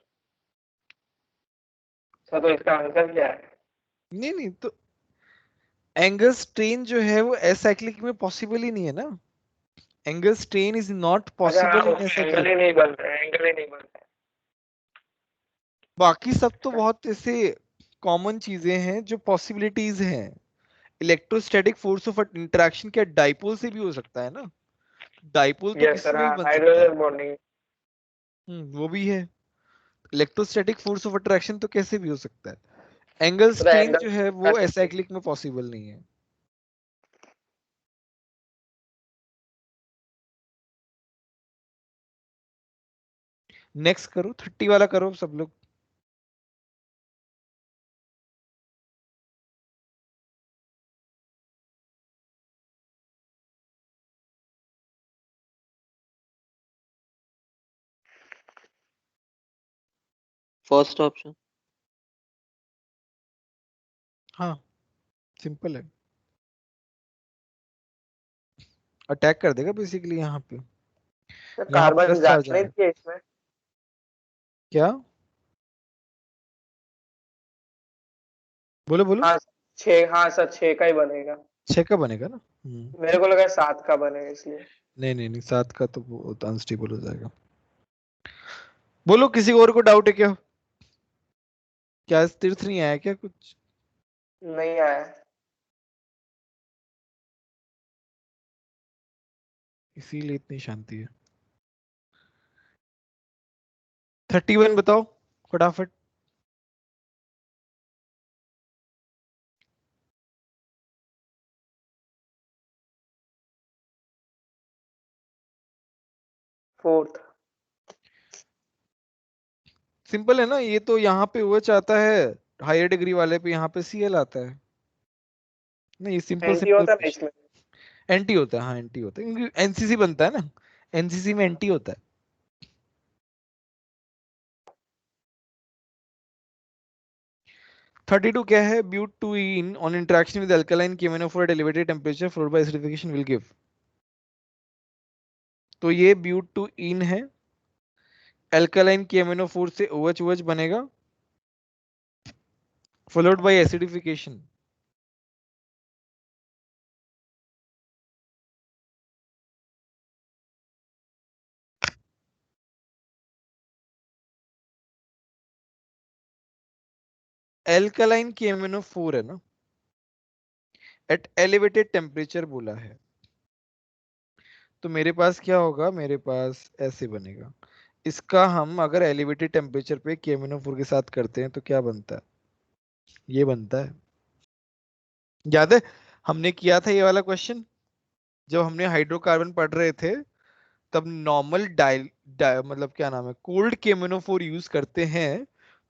सर तो इसका आंसर क्या है। नहीं नहीं, तो एंगल स्ट्रेन जो है वो एसाइक्लिक में पॉसिबल ही नहीं है ना, एंगल स्ट्रेन इज नॉट अच्छा हाँ, पॉसिबल इन उसमें एंगल एसाइक्लिक। ही नहीं बनता है, एंगल ही नहीं बनता है। बाकी सब तो बहुत ऐसे कॉमन चीजें हैं जो पॉसिबिलिटीज हैं। इलेक्ट्रोस्टैटिक फोर्स ऑफ इंटरेक्शन क्या डाइपोल से भी हो सकता है ना? डाइपोल तो यस किसी सर, में भी हाँ बन सकता है। Hydrogen bonding. वो भी है। इलेक्ट्रोस्टैटिक फोर्स ऑफ अट्रैक्शन तो कैसे भी हो सकता है। एंगल सर स्ट्रेन एंगल जो है वो एसाइक्लिक में पॉसिबल नहीं है। नेक्स्ट करो, 30 वाला करो सब लोग। First option. हाँ सिंपल है, अटैक कर देगा बेसिकली यहाँ पे। यहाँ कार्बन प्लस आ जाना नहीं जाएगा। चाहिए इसमें। क्या बोलो बोलो। हाँ 6, हाँ सर 6 का ही बनेगा। 6 का बनेगा ना? मेरे को लगा 7 का बनेगा इसलिए। नहीं नहीं नहीं, 7 का तो वो अनस्टेबल हो जाएगा। बोलो किसी और को डाउट है क्या? क्या तीर्थ नहीं आया क्या कुछ? नहीं आया। इसीलिए इतनी शांति है। 31 बताओ फटाफट। फोर्थ। सिंपल है ना, ये तो यहाँ पे OH आता है, हायर डिग्री वाले पे यहाँ पे Cl आता है। नहीं ये सिंपल एंटी सिंपल होता है ना क्वेश्चन। इसमें। एंटी होता है, हाँ एंटी होता है क्योंकि एनसीसी बनता है ना, एनसीसी में एंटी होता है। थर्टी टू क्या है? Butene on interaction with alkaline KMnO4 at elevated temperature followed by acidification will give। तो ये ब्यूटीन है, अल्कलाइन KMnO4 से OH बनेगा followed by acidification। Alkaline KMnO4 है ना, एट एलिवेटेड टेम्परेचर बोला है, तो मेरे पास क्या होगा, मेरे पास ऐसे बनेगा। इसका हम अगर एलिवेटेड टेम्परेचर पे KMnO4 के साथ करते हैं तो क्या बनता है? ये बनता है। याद है हमने किया था ये वाला क्वेश्चन जब हमने हाइड्रोकार्बन पढ़ रहे थे, तब नॉर्मल मतलब क्या नाम है, कोल्ड KMnO4 यूज करते हैं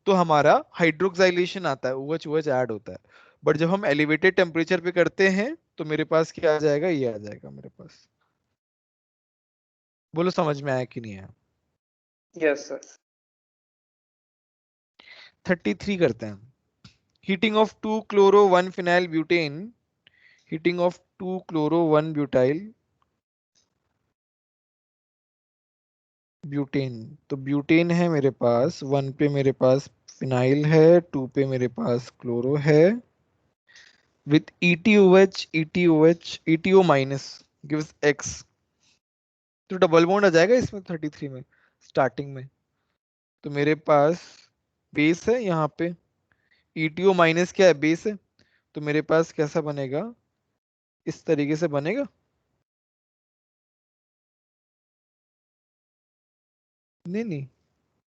तो हमारा हाइड्रोक्साइलेशन आता है, OH OH ऐड होता है। बट जब हम एलिवेटेड टेम्परेचर पे करते हैं तो मेरे पास क्या आ जाएगा, ये आ जाएगा मेरे पास। बोलो समझ में आया कि नहीं आया? Yes sir. 33 करते हैं। Heating of 2 chloro 1 phenyl butane, heating of 2 chloro 1 butyl butane. तो ब्यूटेन है मेरे पास, 1 पे मेरे पास फिनाइल है, 2 पे मेरे पास क्लोरो है, with ETO minus gives X। तो डबल बॉन्ड आ जाएगा इसमें 33 में स्टार्टिंग में। तो मेरे पास बेस है यहाँ पे, ETO माइनस क्या है, बेस है। तो मेरे पास कैसा बनेगा, इस तरीके से बनेगा। नहीं नहीं,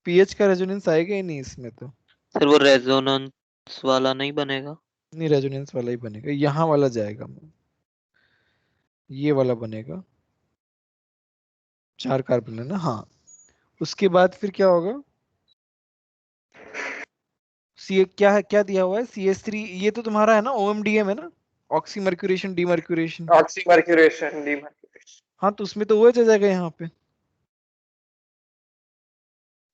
पीएच का रेजोनेंस आएगा ही नहीं इसमें तो। सर वो रेजोनेंस वाला नहीं बनेगा? नहीं रेजोनेंस वाला ही बनेगा, यहाँ वाला जाएगा, ये वाला बनेगा। 4 कार्बन है ना, हाँ। उसके बाद फिर क्या होगा, सी क्या है, क्या दिया हुआ है, CH3, ये तो तुम्हारा है ना OMDM है ना, oxy mercuration demercuration. Oxymercuration, demercuration. हाँ तो उसमें तो OH आ जाएगा यहाँ पे,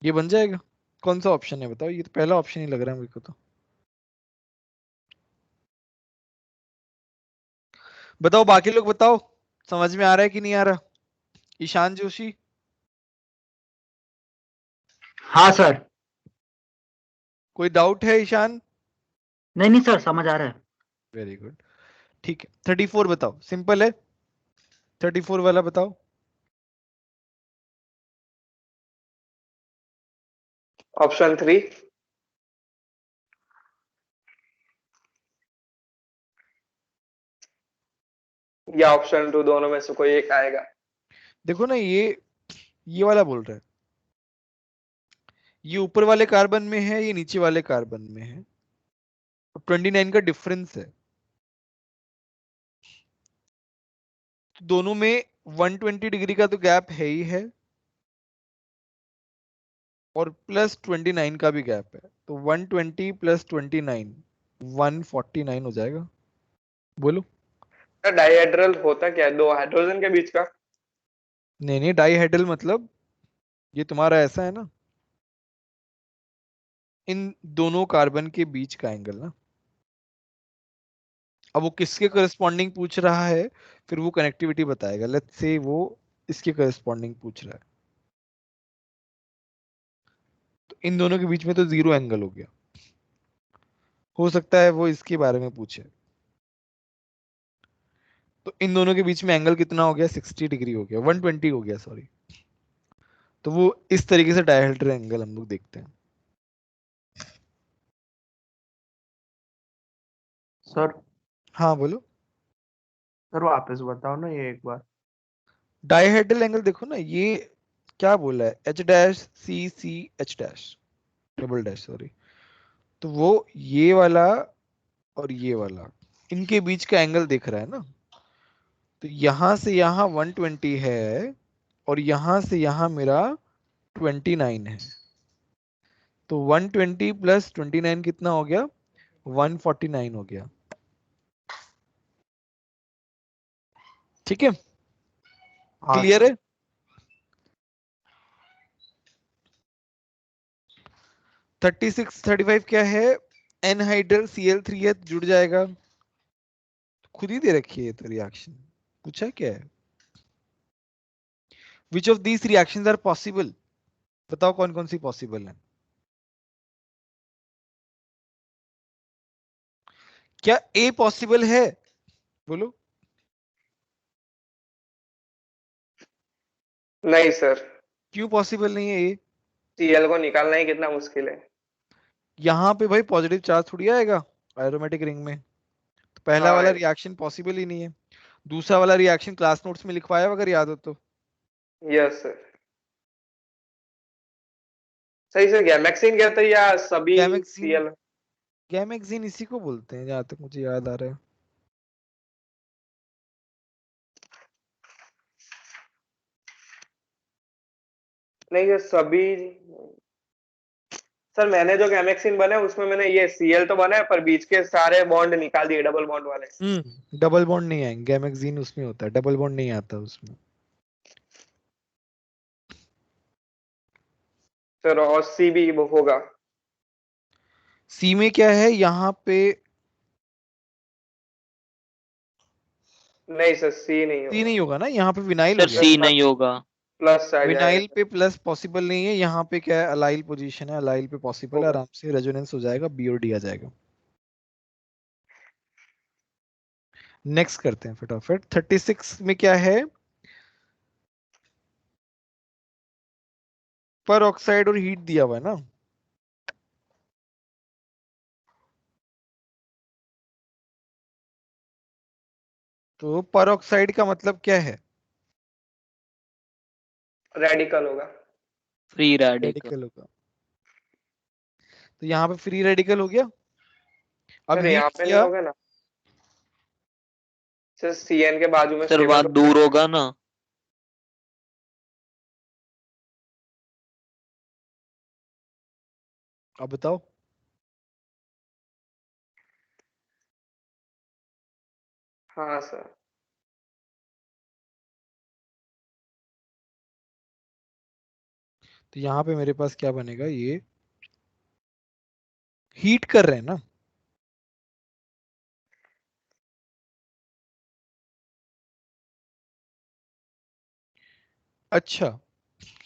ये बन जाएगा। कौन सा ऑप्शन है बताओ, ये तो पहला ऑप्शन ही लग रहा है मेरे को तो। बताओ बाकी लोग बताओ, समझ में आ रहा है कि नहीं आ रहा? ईशान जोशी, हाँ सर। कोई डाउट है ईशान? नहीं नहीं सर, समझ आ रहा है। वेरी गुड, ठीक है। 34 बताओ, सिंपल है, 34 वाला बताओ। ऑप्शन 3। या ऑप्शन 2 दोनों में से कोई एक आएगा? देखो ना, ये वाला बोल रहा है, ये ऊपर वाले कार्बन में है, ये नीचे वाले कार्बन में है, 29 का डिफरेंस है, तो दोनों में 120 डिग्री का तो गैप है ही है, और प्लस 29 का भी गैप है, तो 120 प्लस 29 149 हो जाएगा। बोलो। डाइहेड्रल होता क्या है? दो हाइड्रोजन के बीच का? नहीं, डाइहेड्रल मतलब ये तुम्हारा ऐसा है ना, इन दोनों कार्बन के बीच का एंगल ना। अब वो किसके करस्पॉन्डिंग पूछ रहा है, फिर वो कनेक्टिविटी बताएगा। लेट्स से वो इसके करस्पॉन्डिंग पूछ रहा है, तो इन दोनों के बीच में तो 0 एंगल हो गया। हो सकता है वो इसके बारे में पूछे, तो इन दोनों के बीच में एंगल कितना हो गया, 60 डिग्री हो गया, 120 हो गया सॉरी। तो वो इस तरीके से डायहेड्रल एंगल हम लोग देखते हैं। सर हाँ बोलो। सर वापस बताओ ना ये एक बार। डायहेड्रल एंगल देखो ना, ये क्या बोला है, H dash C C H dash double dash sorry, तो वो ये वाला और ये वाला, इनके बीच का एंगल दिख रहा है ना, तो यहां से यहां 120 है, और यहां से यहां मेरा 29 है, तो 120 प्लस 29 कितना हो गया, 149 हो गया। ठीक है, हाँ क्लियर सर। है। 36 35 क्या है, एनहाइड्रल Cl3H जुड़ जाएगा, खुद ही दे रखी है ये तो रिएक्शन, पूछा क्या है, which of these reactions are possible, बताओ कौन कौन सी पॉसिबल है। क्या ए पॉसिबल है, बोलो। नहीं सर, क्यों पॉसिबल नहीं है ए, सीएल को निकालना ही कितना मुश्किल है। यहाँ पे भाई पॉजिटिव चार्ज थोड़ी आएगा एरोमेटिक रिंग में, तो पहला हाँ वाला रिएक्शन पॉसिबल ही नहीं है। दूसरा वाला रिएक्शन क्लास नोट्स में लिखवाया अगर याद हो तो। Yes sir. सही से गैमेक्सिन कहते हैं या सभी गैमेक्सिन, सीएल? गैमेक्सिन इसी को बोलते हैं जहां तक मुझे याद आ रहा है। नहीं, ये सभी। सर मैंने जो गैमेक्सिन बना है उसमें मैंने ये सीएल तो बना है, पर बीच के सारे बॉन्ड निकाल दिए, डबल बॉन्ड वाले। डबल बॉन्ड नहीं आएंगे, गैमेक्सिन उसमें होता है, डबल बॉन्ड नहीं आता उसमें। सर और सी भी वो होगा? सी में क्या है, यहाँ पे नहीं सर, सी नहीं सी होगा। नहीं होगा ना, यहाँ पे विनाइल हो सर गया। सी नहीं होगा। प्लस आ जाएगा विनाइल सर। पे प्लस पॉसिबल नहीं है, यहाँ पे क्या है, अलाइल पोजीशन है, अलाइल पे पॉसिबल है, होगा। आराम से रेजोनेंस हो जाएगा, बी और डी आ जाएगा। नेक्स्ट करते हैं फटाफट। 36 में क्या है, पर ऑक्साइड और हीट दिया हुआ है ना, तो पर ऑक्साइड का मतलब क्या है, रेडिकल होगा। Free radical. रेडिकल होगा, तो यहाँ पे फ्री रेडिकल हो गया। अब सर हीट यहाँ पे नहीं किया, होगा ना? सर सीएन के बाजू में सर स्टेबल वहां दूर होगा ना। अब बताओ। हाँ सर। तो यहाँ पे मेरे पास क्या बनेगा, ये हीट कर रहे हैं ना, अच्छा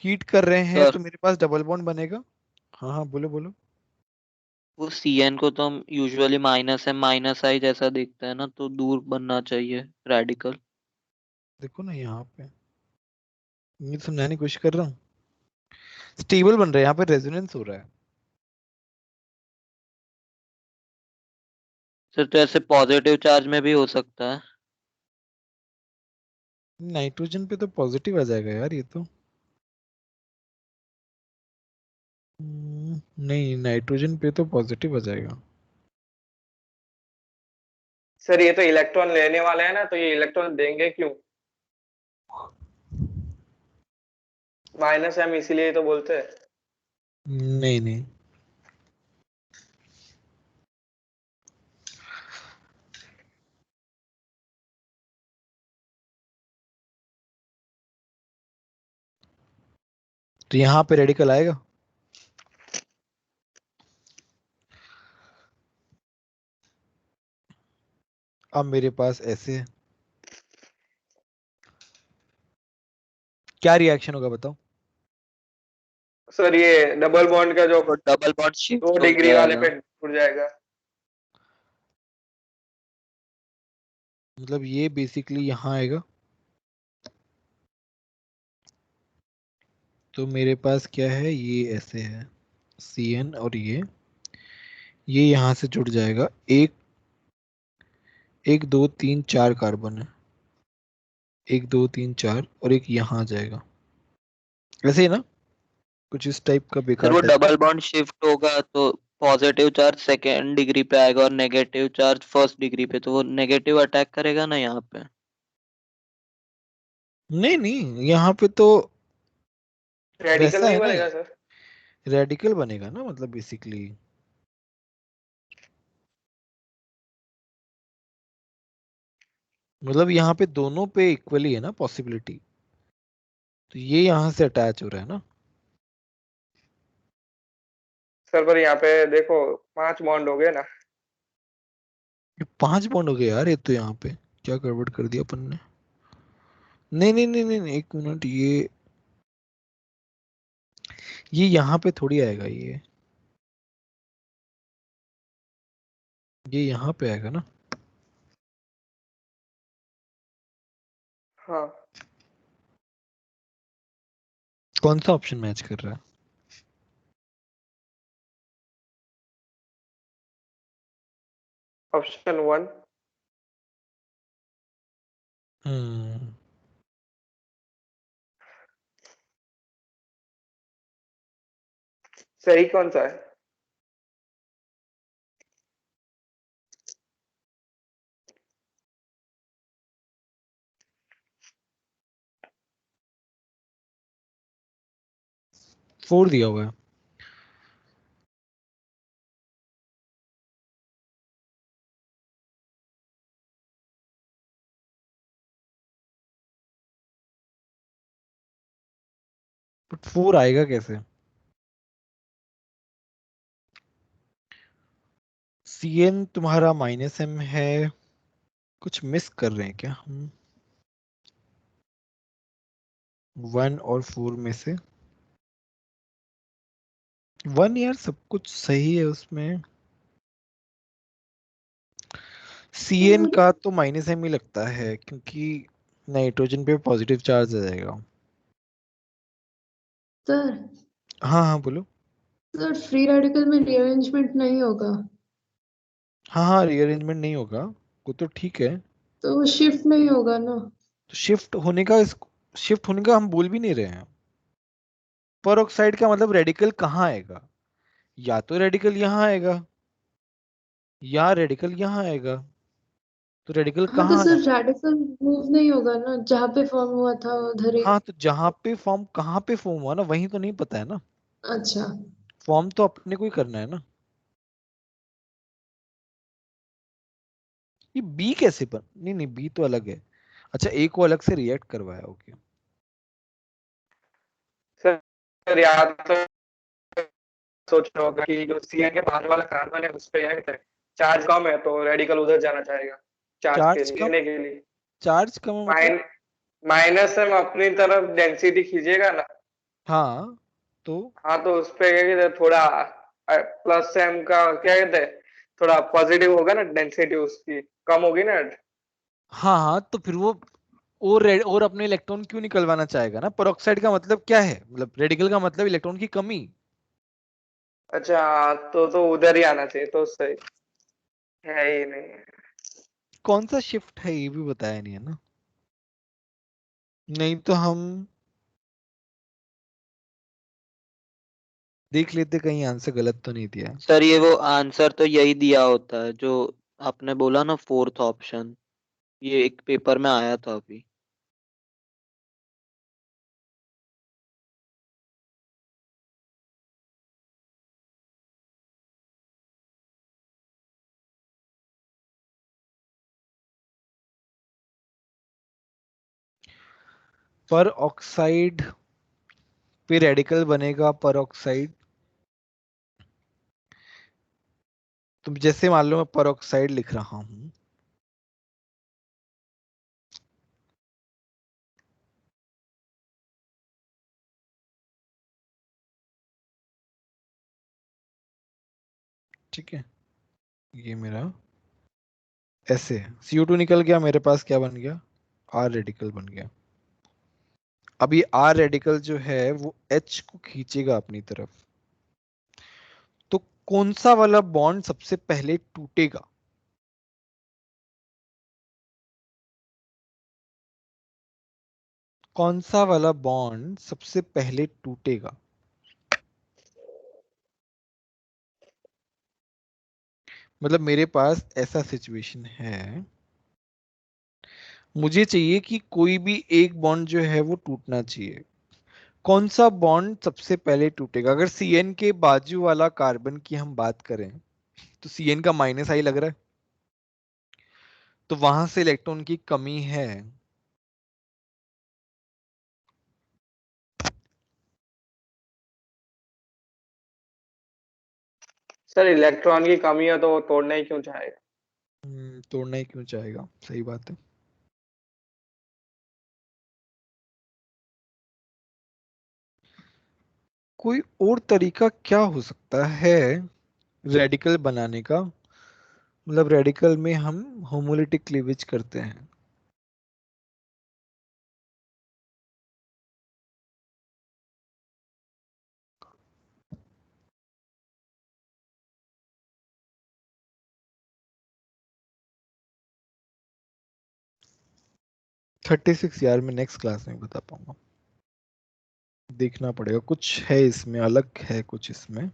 हीट कर रहे हैं सर तो मेरे पास डबल बॉन्ड बनेगा। हाँ हाँ बोलो बोलो। वो सीएन को तो हम यूजुअली माइनस है माइनस आई जैसा देखते हैं ना, तो दूर बनना चाहिए रेडिकल। देखो ना यहाँ पे, ये समझाने की कोशिश कर रहा हूँ, स्टेबल बन रहा है, यहाँ पे रेजोनेंस हो रहा है। सर तो ऐसे पॉजिटिव चार्ज में भी हो सकता है। नाइट्रोजन पे तो पॉजिटिव आ जाएगा यार ये तो। नहीं, नाइट्रोजन पे तो पॉजिटिव आ जाएगा। सर ये तो इलेक्ट्रॉन लेने वाले हैं ना, तो ये इलेक्ट्रॉन देंगे क्यों? -m इसीलिए तो बोलते हैं। नहीं नहीं, तो यहाँ पे रेडिकल आएगा। अब मेरे पास ऐसे है, क्या रिएक्शन होगा बताओ। सर ये डबल बॉन्ड का जो तो डबल बॉन्ड 2 शिफ्ट हो डिग्री वाले जाएगा। पे जुड़ जाएगा। मतलब ये बेसिकली यहाँ आएगा, तो मेरे पास क्या है, ये ऐसे है Cn, और ये यहाँ से जुड़ जाएगा। एक एक दो तीन चार कार्बन है, 1 2 3 4, और एक यहाँ आ जाएगा, ऐसे ही ना, कुछ इस टाइप का सर बेकार वो टाइप। डबल बॉन्ड शिफ्ट होगा तो पॉजिटिव चार्ज सेकेंड डिग्री पे आएगा और नेगेटिव चार्ज फर्स्ट डिग्री पे, तो वो नेगेटिव अटैक करेगा ना यहाँ पे। नहीं नहीं, यहाँ पे तो रेडिकल वैसा नहीं है ना, बनेगा सर? रेडिकल बनेगा ना, मतलब बेसिकली मतलब यहाँ पे दोनों पे इक्वली है ना पॉसिबिलिटी, तो ये यहाँ से अटैच हो रहा है ना। सर पर यहाँ पे देखो 5 बॉन्ड हो गए ना। ये 5 बॉन्ड हो गए यार, ये तो यहाँ पे क्या गड़बड़ कर दिया अपन ने। नहीं नहीं नहीं नहीं नहीं, 1 मिनट, ये यहाँ पे थोड़ी आएगा, ये यहाँ पे आएगा ना। हाँ कौन सा ऑप्शन मैच कर रहा है? ऑप्शन 1। हम्म, सही कौन सा है? फोर दिया हुआ है। बट 4 आएगा कैसे? Cn तुम्हारा -m है, कुछ मिस कर रहे हैं क्या हम? 1 और 4 में से 1, यार सब कुछ सही है उसमें। Cn का तो -m ही लगता है, क्योंकि नाइट्रोजन पे पॉजिटिव चार्ज आ जाएगा। सर हाँ हाँ बोलो। सर फ्री रेडिकल में रीअरेंजमेंट नहीं होगा, हाँ हाँ, रीअरेंजमेंट नहीं होगा, वो तो ठीक है। तो वो शिफ्ट नहीं होगा ना। तो शिफ्ट होने का हम बोल भी नहीं रहे हैं। पर ऑक्साइड का मतलब रेडिकल कहाँ आएगा? या तो रेडिकल यहाँ आएगा, या रेडिकल यहाँ आएगा, तो रेडिकल हाँ तो कहाँ आना सर है? रेडिकल मूव नहीं होगा ना, जहाँ पे फॉर्म हुआ था उधर ही। हाँ, तो जहाँ पे फॉर्म, कहाँ पे फॉर्म हुआ ना, वही तो नहीं पता है ना। अच्छा फॉर्म तो अपने को ही करना है ना। ये बी कैसे बन, नहीं नहीं, बी तो अलग है। अच्छा, ए को अलग से रिएक्ट करवाया, ओके। सर याद तो सोच रहा होगा कि जो Cn के बाहर वाला कार्बन है उस पे है चार्ज कम है, तो रेडिकल उधर जाना चाहेगा चार्ज के चार्ज कम, लेने के लिए। चार्ज कम है मतलब? -m अपनी तरफ डेंसिटी खींचेगा ना। हाँ, तो हाँ तो उस पे क्या कहते हैं, थोड़ा +m का क्या कहते हैं, थोड़ा पॉजिटिव होगा ना, डेंसिटी उसकी कम होगी ना। हाँ हाँ, तो फिर वो और अपने इलेक्ट्रॉन क्यों निकलवाना चाहेगा ना। पेरोक्साइड का मतलब क्या है, मतलब रेडिकल का मतलब इलेक्ट्रॉन की कमी। अच्छा तो उधर ही आना चाहिए, तो सही है ही नहीं। कौन सा शिफ्ट है ये भी बताया नहीं है ना। नहीं तो हम देख लेते कहीं आंसर गलत तो नहीं दिया है। सर ये वो आंसर तो यही दिया होता है जो आपने बोला ना, फोर्थ ऑप्शन। ये एक पेपर में आया था अभी। पर ऑक्साइड पे रेडिकल बनेगा पर ऑक्साइड। तो जैसे मान लो मैं पर ऑक्साइड लिख रहा हूं, ठीक है, ये मेरा ऐसे CO2 निकल गया, मेरे पास क्या बन गया, आर रेडिकल बन गया। अब ये आर रेडिकल जो है वो H को खींचेगा अपनी तरफ, तो कौन सा वाला बॉन्ड सबसे पहले टूटेगा? कौन सा वाला बॉन्ड सबसे पहले टूटेगा? मतलब मेरे पास ऐसा सिचुएशन है, मुझे चाहिए कि कोई भी एक बॉन्ड जो है वो टूटना चाहिए। कौन सा बॉन्ड सबसे पहले टूटेगा? अगर CN के बाजू वाला कार्बन की हम बात करें तो CN का माइनस आई लग रहा है, तो वहां से इलेक्ट्रॉन की कमी है। सर इलेक्ट्रॉन की कमी है तो वो तोड़ना ही क्यों चाहेगा? तोड़ना ही क्यों चाहेगा, सही बात है। कोई और तरीका क्या हो सकता है रेडिकल बनाने का? मतलब रेडिकल में हम होमोलिटिक क्लीवेज करते हैं। थर्टी सिक्स यार मैं नेक्स्ट क्लास में बता पाऊंगा, देखना पड़ेगा, कुछ है इसमें, अलग है कुछ इसमें।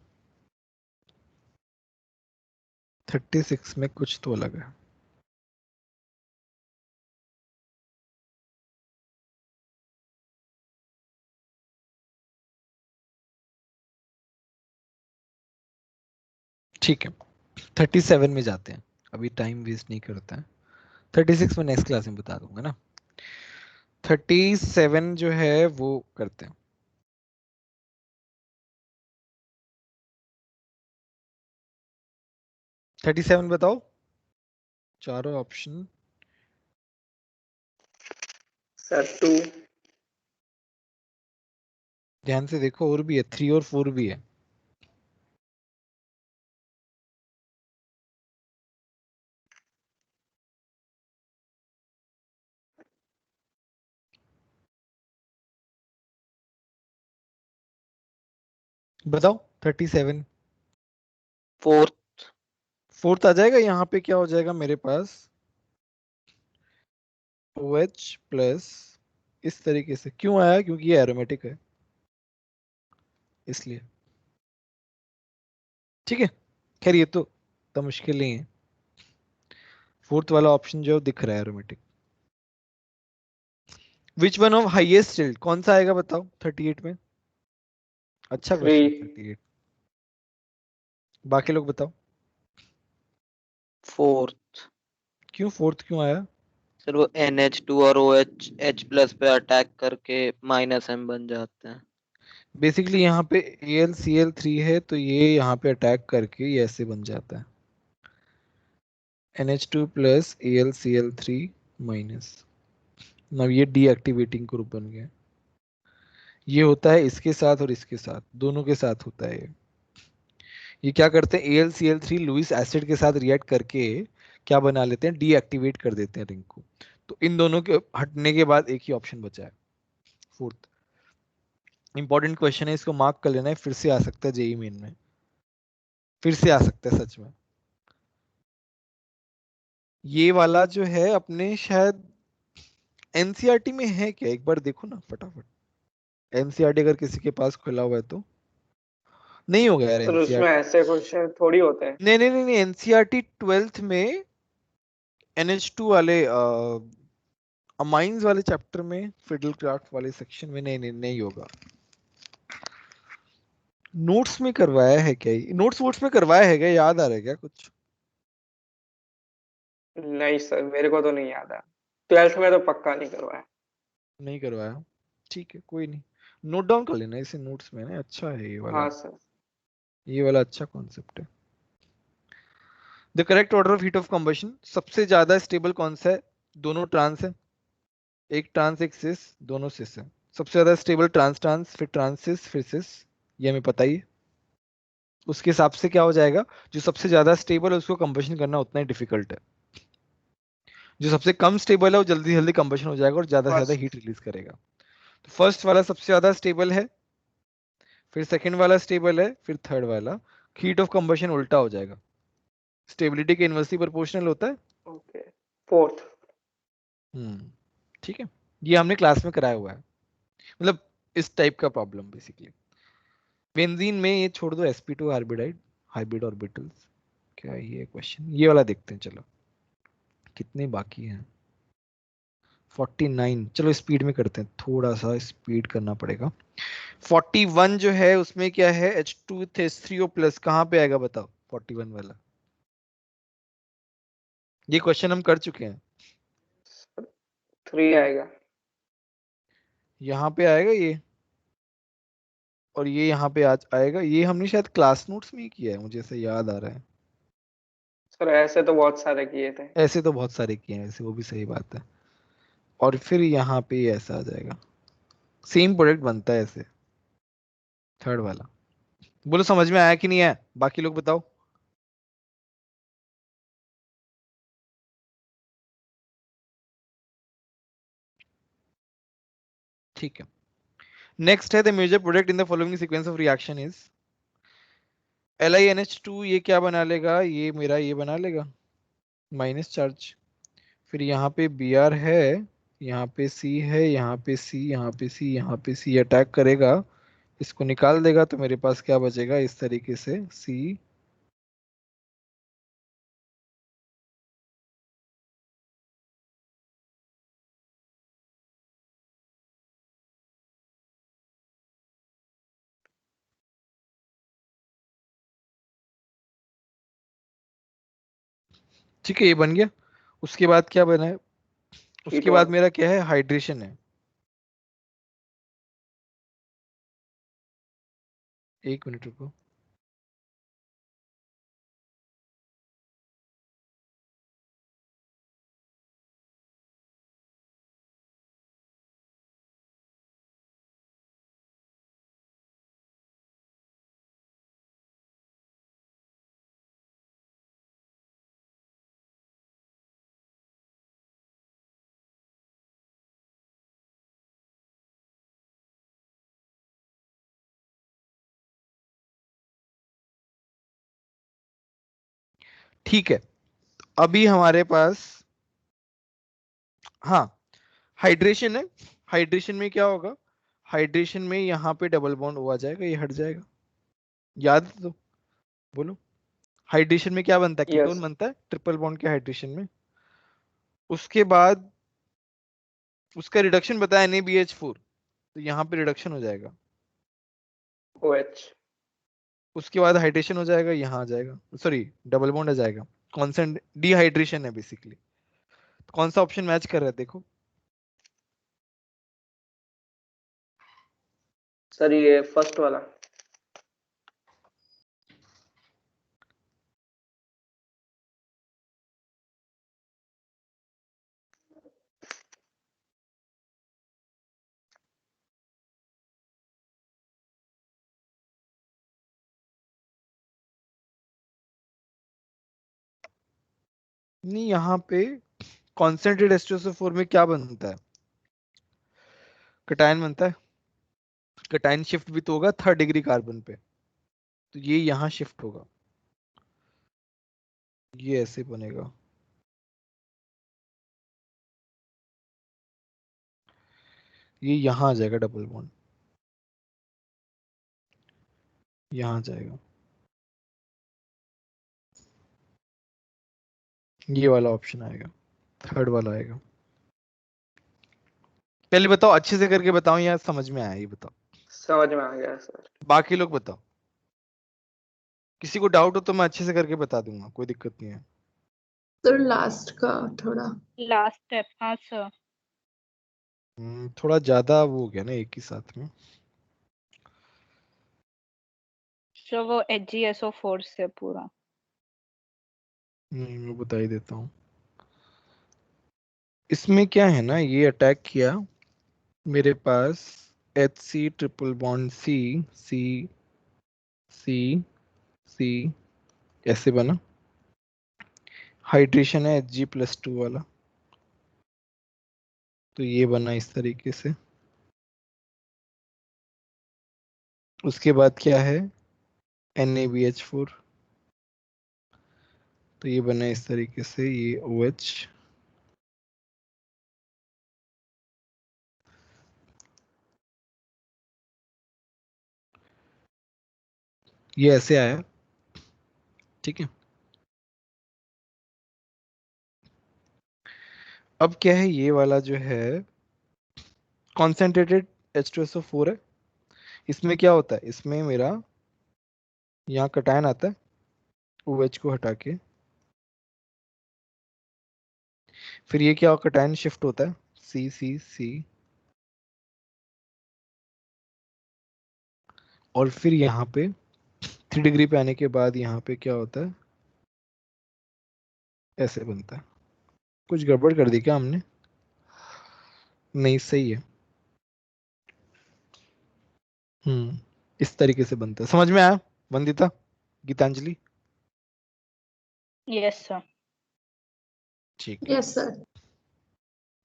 36 में कुछ तो अलग है। ठीक है, 37 में जाते हैं, अभी टाइम वेस्ट नहीं करते हैं। 36 में नेक्स्ट क्लास में बता दूंगा ना। 37 जो है वो करते हैं। 37 बताओ, चारों ऑप्शन। सर 2। ध्यान से देखो, और भी है, 3 और 4 भी है। बताओ 37। फोर्थ। फोर्थ आ जाएगा, यहाँ पे क्या हो जाएगा मेरे पास, OH प्लस, इस तरीके से क्यों आया, क्योंकि ये एरोमेटिक है इसलिए। ठीक है, खैर ये तो मुश्किल नहीं है। फोर्थ वाला ऑप्शन जो दिख रहा है aromatic. Which one of highest tilt, कौन सा आएगा बताओ 38 में? अच्छा 3। क्वेश्चन 38। बाकी लोग बताओ फोर्थ। क्यों, फोर्थ क्यों आया? सर वो NH2 और OH H प्लस पे अटैक करके -M बन जाते हैं। बेसिकली यहाँ पे AlCl3 है, तो ये यहाँ पे अटैक करके ये ऐसे बन जाता है, NH2 प्लस AlCl3 माइनस। अब ये डीएक्टिवेटिंग ग्रुप बन गया। ये होता है इसके साथ और इसके साथ, दोनों के साथ होता है ये क्या करते हैं, AlCl3 लुईस एसिड के साथ रिएक्ट करके क्या बना लेते हैं, डीएक्टिवेट कर देते हैं रिंग को। तो इन दोनों के हटने के बाद एक ही ऑप्शन बचा है, फोर्थ। इंपॉर्टेंट क्वेश्चन है, इसको मार्क कर लेना है, फिर से आ सकता है जेई मेन में, फिर से आ सकता है सच में। ये वाला जो है अपने शायद एनसीईआरटी में है क्या, एक बार देखो ना फटाफट। एनसीईआरटी अगर किसी के पास खुला हुआ है तो नहीं होगा यार सर उसमें एनसीईआरटी। ऐसे क्वेश्चन थोड़ी होते हैं। नहीं नहीं नहीं नहीं, एनसीईआरटी 12th में NH2 वाले अमाइंस वाले चैप्टर में, फिडल क्राफ्ट वाले सेक्शन में नहीं नहीं नहीं होगा। नोट्स में करवाया है क्या, नोट्स वोट्स में करवाया है क्या, याद आ रहा है क्या कुछ? नहीं सर, मेरे को तो नहीं याद है। 12th में तो पक्का नहीं करवाया। नहीं करवाया, ठीक है कोई नहीं, नोट डाउन कर लेना इसे नोट्स में ना, अच्छा है ये वाला, हाँ सर। ये वाला अच्छा कॉन्सेप्ट है। The correct order of heat of combustion, सबसे ज्यादा स्टेबल कौन सा है? दोनों ट्रांस है, एक ट्रांस एक सिस, दोनों सिस है। सबसे ज्यादा स्टेबल ट्रांस ट्रांस फिर ट्रांस सिस फिर सिस, ये हमें पता ही है। उसके हिसाब से क्या हो जाएगा, जो सबसे ज्यादा स्टेबल है उसको कंबशन करना उतना ही डिफिकल्ट है, जो सबसे कम स्टेबल है वो जल्दी जल्दी कंबशन हो जाएगा और ज्यादा से ज्यादा फर्स्ट। हीट रिलीज करेगा। तो फर्स्ट वाला सबसे ज्यादा स्टेबल है, फिर सेकंड वाला स्टेबल है, फिर थर्ड वाला। हीट ऑफ कंबशन उल्टा हो जाएगा, स्टेबिलिटी के इनवर्सली प्रोपोर्शनल होता है। ओके। 4th। ठीक है, ये हमने क्लास में कराया हुआ है, मतलब इस टाइप का प्रॉब्लम बेसिकली। बेंजीन में ये छोड़ दो, sp2 हाइब्रिडाइड हाइब्रिड ऑर्बिटल्स, क्या है ये क्वेश्चन, ये वाला देखते हैं चलो। कितने बाकी हैं? 49, चलो स्पीड में करते हैं, थोड़ा सा स्पीड करना पड़ेगा। 41 जो है उसमें क्या है, H2 H3O प्लस कहाँ पे आएगा बताओ, 41 वाला। ये क्वेश्चन हम कर चुके हैं, 3 आएगा। यहाँ पे आएगा ये, और ये यहाँ पे आज आएगा, ये हमने शायद क्लास नोट्स में ही किया है, मुझे ऐसा याद आ रहा है। सर ऐसे तो बहुत सारे किए थे। ऐसे तो बहुत सारे किए हैं वैसे, वो भी सही बात है। और फिर यहाँ पे ये ऐसा आ जाएगा, सेम प्रोडक्ट बनता है ऐसे, थर्ड वाला। बोलो समझ में आया कि नहीं आया, बाकी लोग बताओ। ठीक है, नेक्स्ट है the major product in the following sequence of reaction is LiNH2, ये क्या बना लेगा, ये मेरा ये बना लेगा माइनस चार्ज। फिर यहाँ पे Br है, यहाँ पे C है, यहाँ पे C, यहाँ पे C, यहाँ पे C अटैक करेगा, इसको निकाल देगा तो मेरे पास क्या बचेगा इस तरीके से C। ठीक है ये बन गया। उसके बाद क्या बना है, उसके बाद कीटोन। मेरा क्या है, हाइड्रेशन है। एक मिनट रुको, ठीक है। अभी हमारे पास, हाँ, हाइड्रेशन है। हाइड्रेशन में क्या होगा, हाइड्रेशन में यहाँ पे डबल बॉन्ड हो आ जाएगा, ये हट जाएगा, याद है तो बोलो। हाइड्रेशन में क्या बनता है, कीटोन यस। बनता है ट्रिपल बॉन्ड के हाइड्रेशन में। उसके बाद उसका रिडक्शन बताया NaBH4, तो यहाँ पे रिडक्शन हो जाएगा। OH। उसके बाद हाइड्रेशन हो जाएगा, यहाँ आ जाएगा, सॉरी डबल बॉन्ड आ जाएगा, कॉन्सेंट डिहाइड्रेशन है बेसिकली। कौन सा ऑप्शन मैच कर रहा है देखो। सर ये फर्स्ट वाला। नहीं, यहाँ पे कॉन्सेंट्रेट H2SO4 में क्या बनता है, कटायन बनता है। कटायन शिफ्ट भी तो होगा थर्ड डिग्री कार्बन पे, तो ये यहाँ शिफ्ट होगा, ये ऐसे बनेगा। ये यहाँ आ जाएगा डबल बॉन्ड, यहाँ जाएगा, ये वाला ऑप्शन आएगा, थर्ड वाला आएगा। पहले बताओ, अच्छे से करके बताओ या समझ में आया, ये बताओ। समझ में आ गया सर। बाकी लोग बताओ, किसी को डाउट हो तो मैं अच्छे से करके बता दूंगा, कोई दिक्कत नहीं है। सर लास्ट का थोड़ा लास्ट स्टेप, हाँ सर। थोड़ा ज्यादा वो हो गया ना एक ही साथ में। सो वो HgSO फोर्स से पूरा। मैं बता ही देता हूँ। इसमें क्या है ना, ये अटैक किया मेरे पास HC triple bond C C C C ऐसे बना, हाइड्रेशन है Hg+2 वाला, तो ये बना इस तरीके से। उसके बाद क्या है NaBH4, तो ये बना इस तरीके से, ये OH, ये ऐसे आया, ठीक है। अब क्या है, ये वाला जो है कॉन्सेंट्रेटेड H2SO4 है। इसमें क्या होता है, इसमें मेरा यहाँ कटायन आता है OH को हटा के, फिर ये क्या कटायन शिफ्ट होता है C और फिर यहाँ पे 3 डिग्री पे आने के बाद यहाँ पे क्या होता है, ऐसे बनता है। कुछ गड़बड़ कर दी क्या हमने? नहीं, सही है। इस तरीके से बनता है, समझ में आया वंदिता, गीतांजलि? Yes sir. ठीक है, यस सर।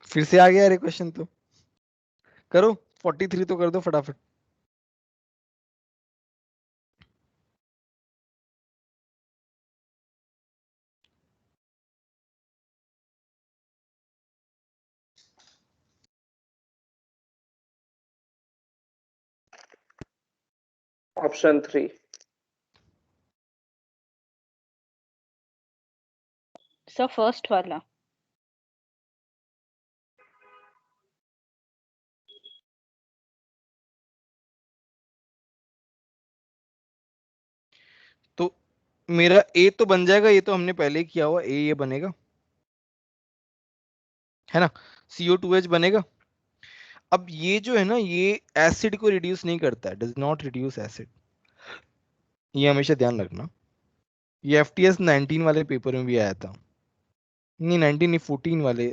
फिर से आ गया अरे क्वेश्चन, तो करो 43 तो कर दो फटाफट। ऑप्शन 3। सर फर्स्ट वाला। तो मेरा ए तो बन जाएगा, ये तो हमने पहले ही किया हुआ, ए ये बनेगा, है ना, CO2H बनेगा। अब ये जो है ना, ये एसिड को रिड्यूस नहीं करता है, डज नॉट रिड्यूस एसिड, ये हमेशा ध्यान रखना। ये FTS 19 वाले पेपर में भी आया था, नहीं 19 नहीं 14 वाले,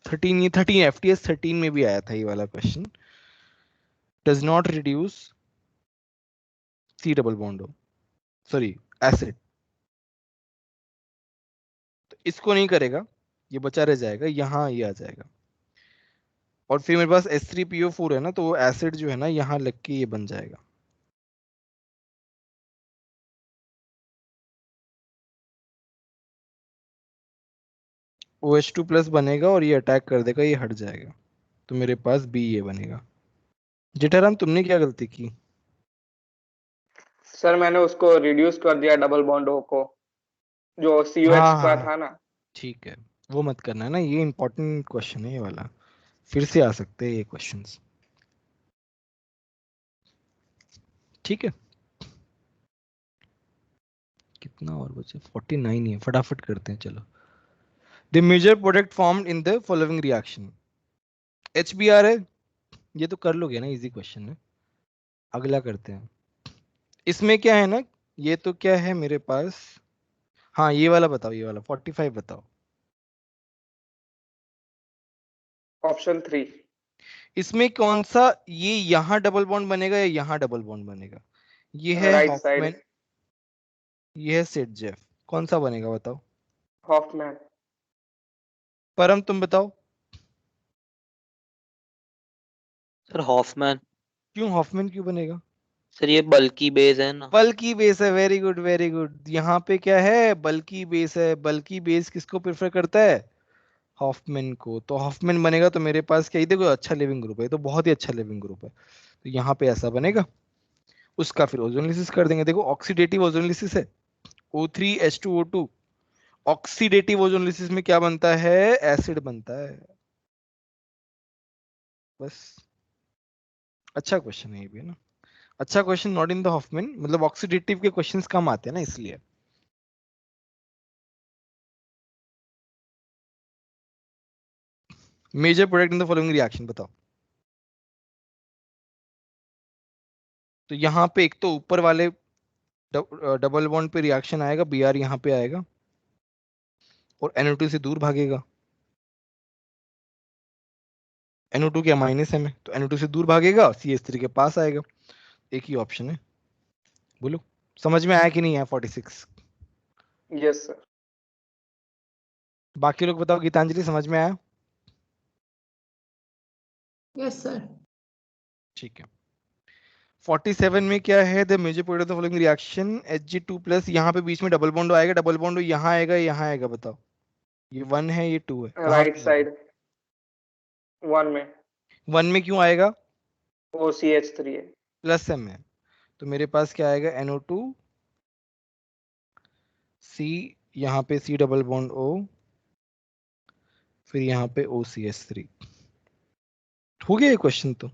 13, ये 13 FTS 13 में भी आया था ये वाला question, does not reduce C double bond, sorry acid, तो इसको नहीं करेगा, ये बचा रह जाएगा, यहाँ ये आ जाएगा। और फिर मेरे पास H3PO4 है ना, तो वो एसिड जो है ना यहाँ लग के ये बन जाएगा। OH2 प्लस बनेगा और ये अटैक कर देगा, ये हट जाएगा, तो मेरे पास B ये बनेगा। जेठाराम तुमने क्या गलती की? सर मैंने उसको रिड्यूस कर दिया डबल बॉन्ड को, जो COH का था ना। ठीक है, वो मत करना है ना, ये इंपॉर्टेंट क्वेश्चन है ये वाला, फिर से आ सकते हैं ये क्वेश्चंस, ठीक है। कितना और बचे? 49 ही है, फटाफट करते हैं चलो। The major product formed in the following reaction, HBr है, ये तो कर लोगे ना, इजी क्वेश्चन है। अगला करते हैं, इसमें क्या है ना, ये तो क्या है मेरे पास, हाँ ये वाला बताओ, ये वाला 45 बताओ। ऑप्शन 3। इसमें कौन सा, ये यहाँ डबल बॉन्ड बनेगा या यहाँ डबल बॉन्ड बनेगा? ये है राइट हॉफमैन, साइड। ये है सेटजेफ, कौन सा बनेगा बताओ? हॉफमैन। परम तुम बताओ। Sir Hoffmann. क्यों हॉफमैन क्यों बनेगा? सर ये बल्कि बेस है ना। बल्कि बेस है, वेरी गुड वेरी गुड। यहाँ पे क्या है, बल्कि बेस है, बल्कि बेस किसको प्रेफर करता है? हॉफमैन को, तो हॉफमैन बनेगा तो मेरे पास क्या, ये देखो अच्छा लिविंग ग्रुप है, ये तो बहुत ही अच्छा लिविंग ग्रुप है, तो यहाँ पे ऐसा बनेगा। उसका फिर ओजोनलिसिस कर देंगे। देखो ऑक्सीडेटिव ओजोनलिसिस है, O3H2O2। ऑक्सीडेटिव ओजोनलिसिस में क्या बनता है, एसिड बनता है। बस, अच्छा क्वेश्चन है ये भी, है ना, अच्छा question, not in the Hofmann, मतलब ऑक्सीडेटिव के क्वेश्चंस कम आते हैं ना इसलिए। Major product in the following reaction बताओ। तो यहाँ पे एक तो ऊपर वाले डबल बॉन्ड पे रिएक्शन आएगा, Br यहाँ पे आएगा और NO2 से दूर भागेगा। NO2 क्या माइनस है में, तो NO2 से दूर भागेगा, CH3 के पास आएगा। एक ही ऑप्शन है, बोलो समझ में आया कि नहीं आया 46? Yes sir. बाकी लोग बताओ, गीतांजलि समझ में आया? Yes sir. ठीक है। 47 में क्या है, the major product of the following reaction Hg2+, यहाँ पे बीच में डबल बॉन्ड आएगा, डबल बॉन्ड यहाँ आएगा, यहाँ आएगा, बताओ। ये 1 है, ये 2 है, कहाँ राइट पे साइड 1 में 1 में क्यों आएगा, OCH3 है। प्लस M है, तो मेरे पास क्या आएगा, NO2 C, यहाँ पे C डबल बॉन्ड O, फिर यहाँ पे OCH3। हो गया ये क्वेश्चन तो।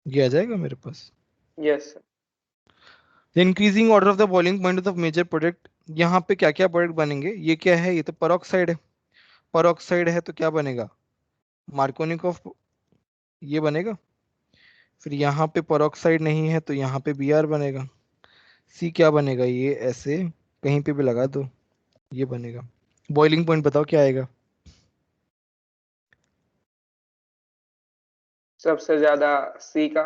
ये आ जाएगा मेरे पास। Yes sir. The increasing order of the boiling point of major product, यहाँ पे क्या क्या प्रोडक्ट बनेंगे, ये क्या है, ये तो पेरोक्साइड है, पेरोक्साइड है तो क्या बनेगा, मार्कोनिकॉफ, ये बनेगा। फिर यहाँ पे पेरोक्साइड नहीं है तो यहाँ पे Br बनेगा। सी क्या बनेगा, ये ऐसे कहीं पे भी लगा दो, ये बनेगा। बॉइलिंग पॉइंट बताओ क्या आएगा। सबसे ज्यादा C का।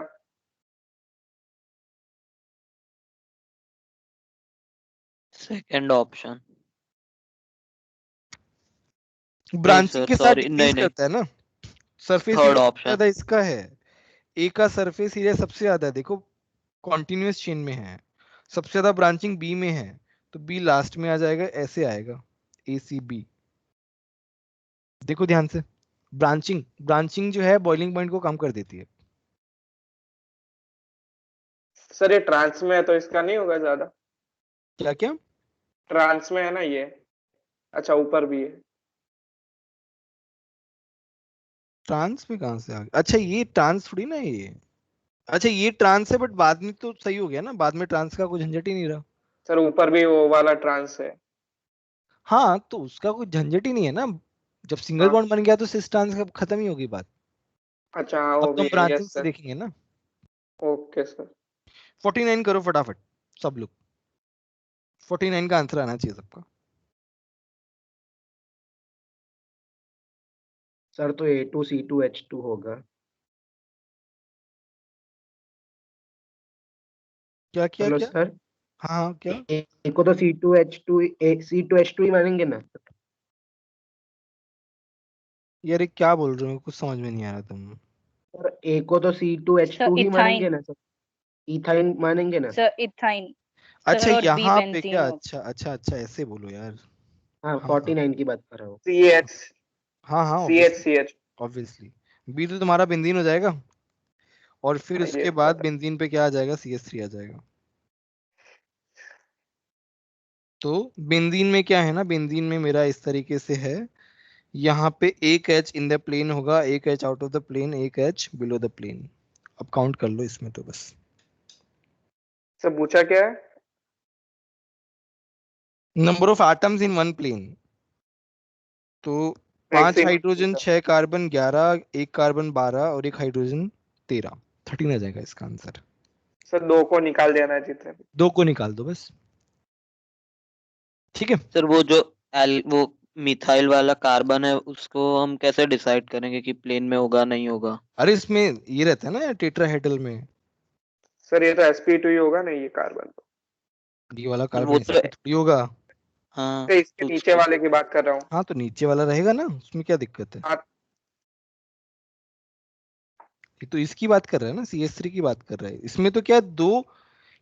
Second option. ब्रांचिंग सर के साथ सॉरी, डिक्रीज नहीं नहीं, करता है ना, सरफेस थर्ड एरिया सबसे ऑप्शन। ज्यादा इसका है, ए का सरफेस एरिया सबसे ज्यादा है, देखो कॉन्टिन्यूअस चेन में है, सबसे ज्यादा ब्रांचिंग बी में है, तो बी लास्ट में आ जाएगा, ऐसे आएगा ACB। देखो ध्यान से, ब्रांचिंग ब्रांचिंग जो है बॉइलिंग पॉइंट को कम कर देती है। सर ये ट्रांस में है तो इसका नहीं होगा ज्यादा। क्या क्या, ट्रांस में है ना ये। अच्छा ऊपर भी है। ट्रांस में कहां से आ गया, अच्छा ये ट्रांस थोड़ी ना है ये, अच्छा ये ट्रांस है, बट बाद में तो सही हो गया ना, बाद में ट्रांस का कोई झंझट ही नहीं रहा। सर ऊपर भी वो वाला ट्रांस है। हाँ तो उसका कोई झंझट ही नहीं है ना, जब सिंगल हाँ। बॉन्ड बन गया तो सिस ट्रांस का खत्म ही होगी बात। अच्छा हाँ अब वो तो भी हम है। ब्रांचिंग यस से सर। देखेंगे ना। Okay sir. 49 करो फटाफट सब लोग, 49 का आंसर आना चाहिए सबका। सर तो A2C2H2 होगा। क्या क्या हेलो क्या, सर। हाँ हाँ क्या, A को तो C2H2 ही मानेंगे ना। यार ये क्या बोल रहे हो, कुछ समझ में नहीं आ रहा तुम। सर A को तो सर C2H2 ही मानेंगे इथाइन, ना सर, इथाइन मानेंगे ना। सर इथाइन, अच्छा सर और बी यहाँ पे बेंजीन क्या, हो। अच्छा अच्छा अच्छा ऐसे बोलो यार। हाँ हाँ हाँ 49 की बात कर रहा हूँ। CH हाँ हाँ CH obviously, CH। Obviously B तो तुम्हारा बेंजीन हो जाएगा, और फिर हाँ, ये उसके बाद पता। बेंजीन पे क्या आ जाएगा, CH3 आ जाएगा। तो बेंजीन में क्या है ना, बेंजीन में मेरा इस तरीके से है, यहाँ पे एक H इन द प्लेन होगा, एक H out of the plane, एक H बिलो द प्लेन। अब काउंट कर लो इसमें तो बस। सर पूछा क्या है। Number of atoms in one plane, तो 5 मैक्सिमम हाइड्रोजन, सर। 6 कार्बन, 11, एक कार्बन 12 और एक हाइड्रोजन 13, 13 आ जाएगा इसका आंसर। सर 2 को निकाल देना है जितने भी। 2 को निकाल दो बस, ठीक है। सर वो जो वो मिथाइल वाला कार्बन है उसको हम कैसे डिसाइड करेंगे कि प्लेन में होगा नहीं होगा? अरे इसमें ये रहता है ना टेट्राहेड्रल में, सर ये तो sp2 ही होगा ना ये कार्बन तो। ये वाला सर वो कार्बन तो, इसमें थोड़ी होगा। हाँ तो इसके तो नीचे उसको, वाले की बात कर रहा हूँ। हाँ तो नीचे वाला रहेगा ना, उसमें क्या दिक्कत है, हाँ। ये तो इसकी बात कर रहा है ना, CH3 की बात कर रहा है। इसमें तो क्या, दो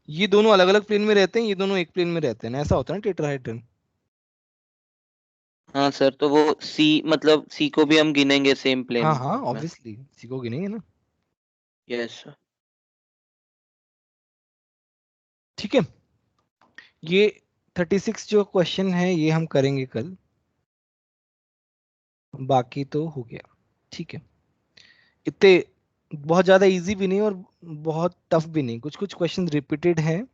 ये दोनों अलग अलग प्लेन में रहते हैं, ये दोनों एक प्लेन में रहते हैं ना, ऐसा होता है ना टेट्राहेड्रन। हाँ सर, तो वो सी मतलब सी को भी हम गिनेंगे सेम प्लेन हाँ हाँ में। ऑब्वियसली सी को गिनेंगे ना। Yes sir. ठीक है, ये 36 जो क्वेश्चन है ये हम करेंगे कल, बाकी तो हो गया। ठीक है, इतने बहुत ज्यादा इजी भी नहीं और बहुत टफ भी नहीं, कुछ कुछ क्वेश्चन रिपीटेड हैं।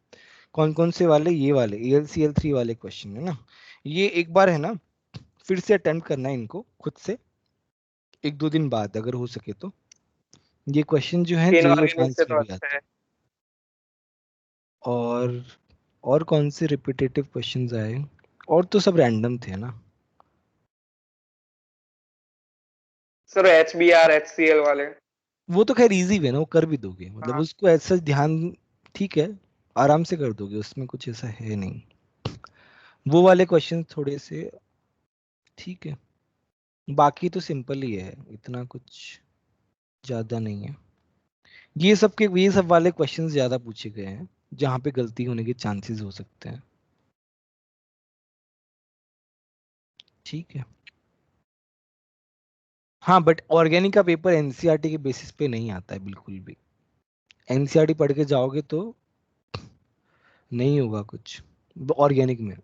कौन कौन से वाले? ये वाले ALCL3 वाले क्वेश्चन है ना, ये एक बार है ना फिर से अटेम्प्ट करना है इनको खुद से, एक दो दिन बाद अगर हो सके तो। ये क्वेश्चन जो है तीन जेईई ऑर्गेनिल एडवांस से में तो भी अच्छा आते है। हैं। और कौन से रिपीटेटिव क्वेश्चंस आए? और तो सब रैंडम थे ना। सर HBr HCl वाले। वो तो खैर इजी है ना, वो कर भी दोगे, मतलब हाँ। उसको ऐसा ध्यान, ठीक है आराम से कर दोगे, उसमें कुछ ऐसा है नहीं। वो वाले क्वेश्चन थोड़े से ठीक है, बाकी तो सिंपल ही है, इतना कुछ ज्यादा नहीं है। ये सब वाले क्वेश्चंस ज्यादा पूछे गए हैं जहाँ पे गलती होने के चांसेस हो सकते हैं। ठीक है, हाँ बट ऑर्गेनिक का पेपर एनसीईआरटी के बेसिस पे नहीं आता है बिल्कुल भी। एनसीईआरटी पढ़ के जाओगे तो नहीं होगा कुछ ऑर्गेनिक में।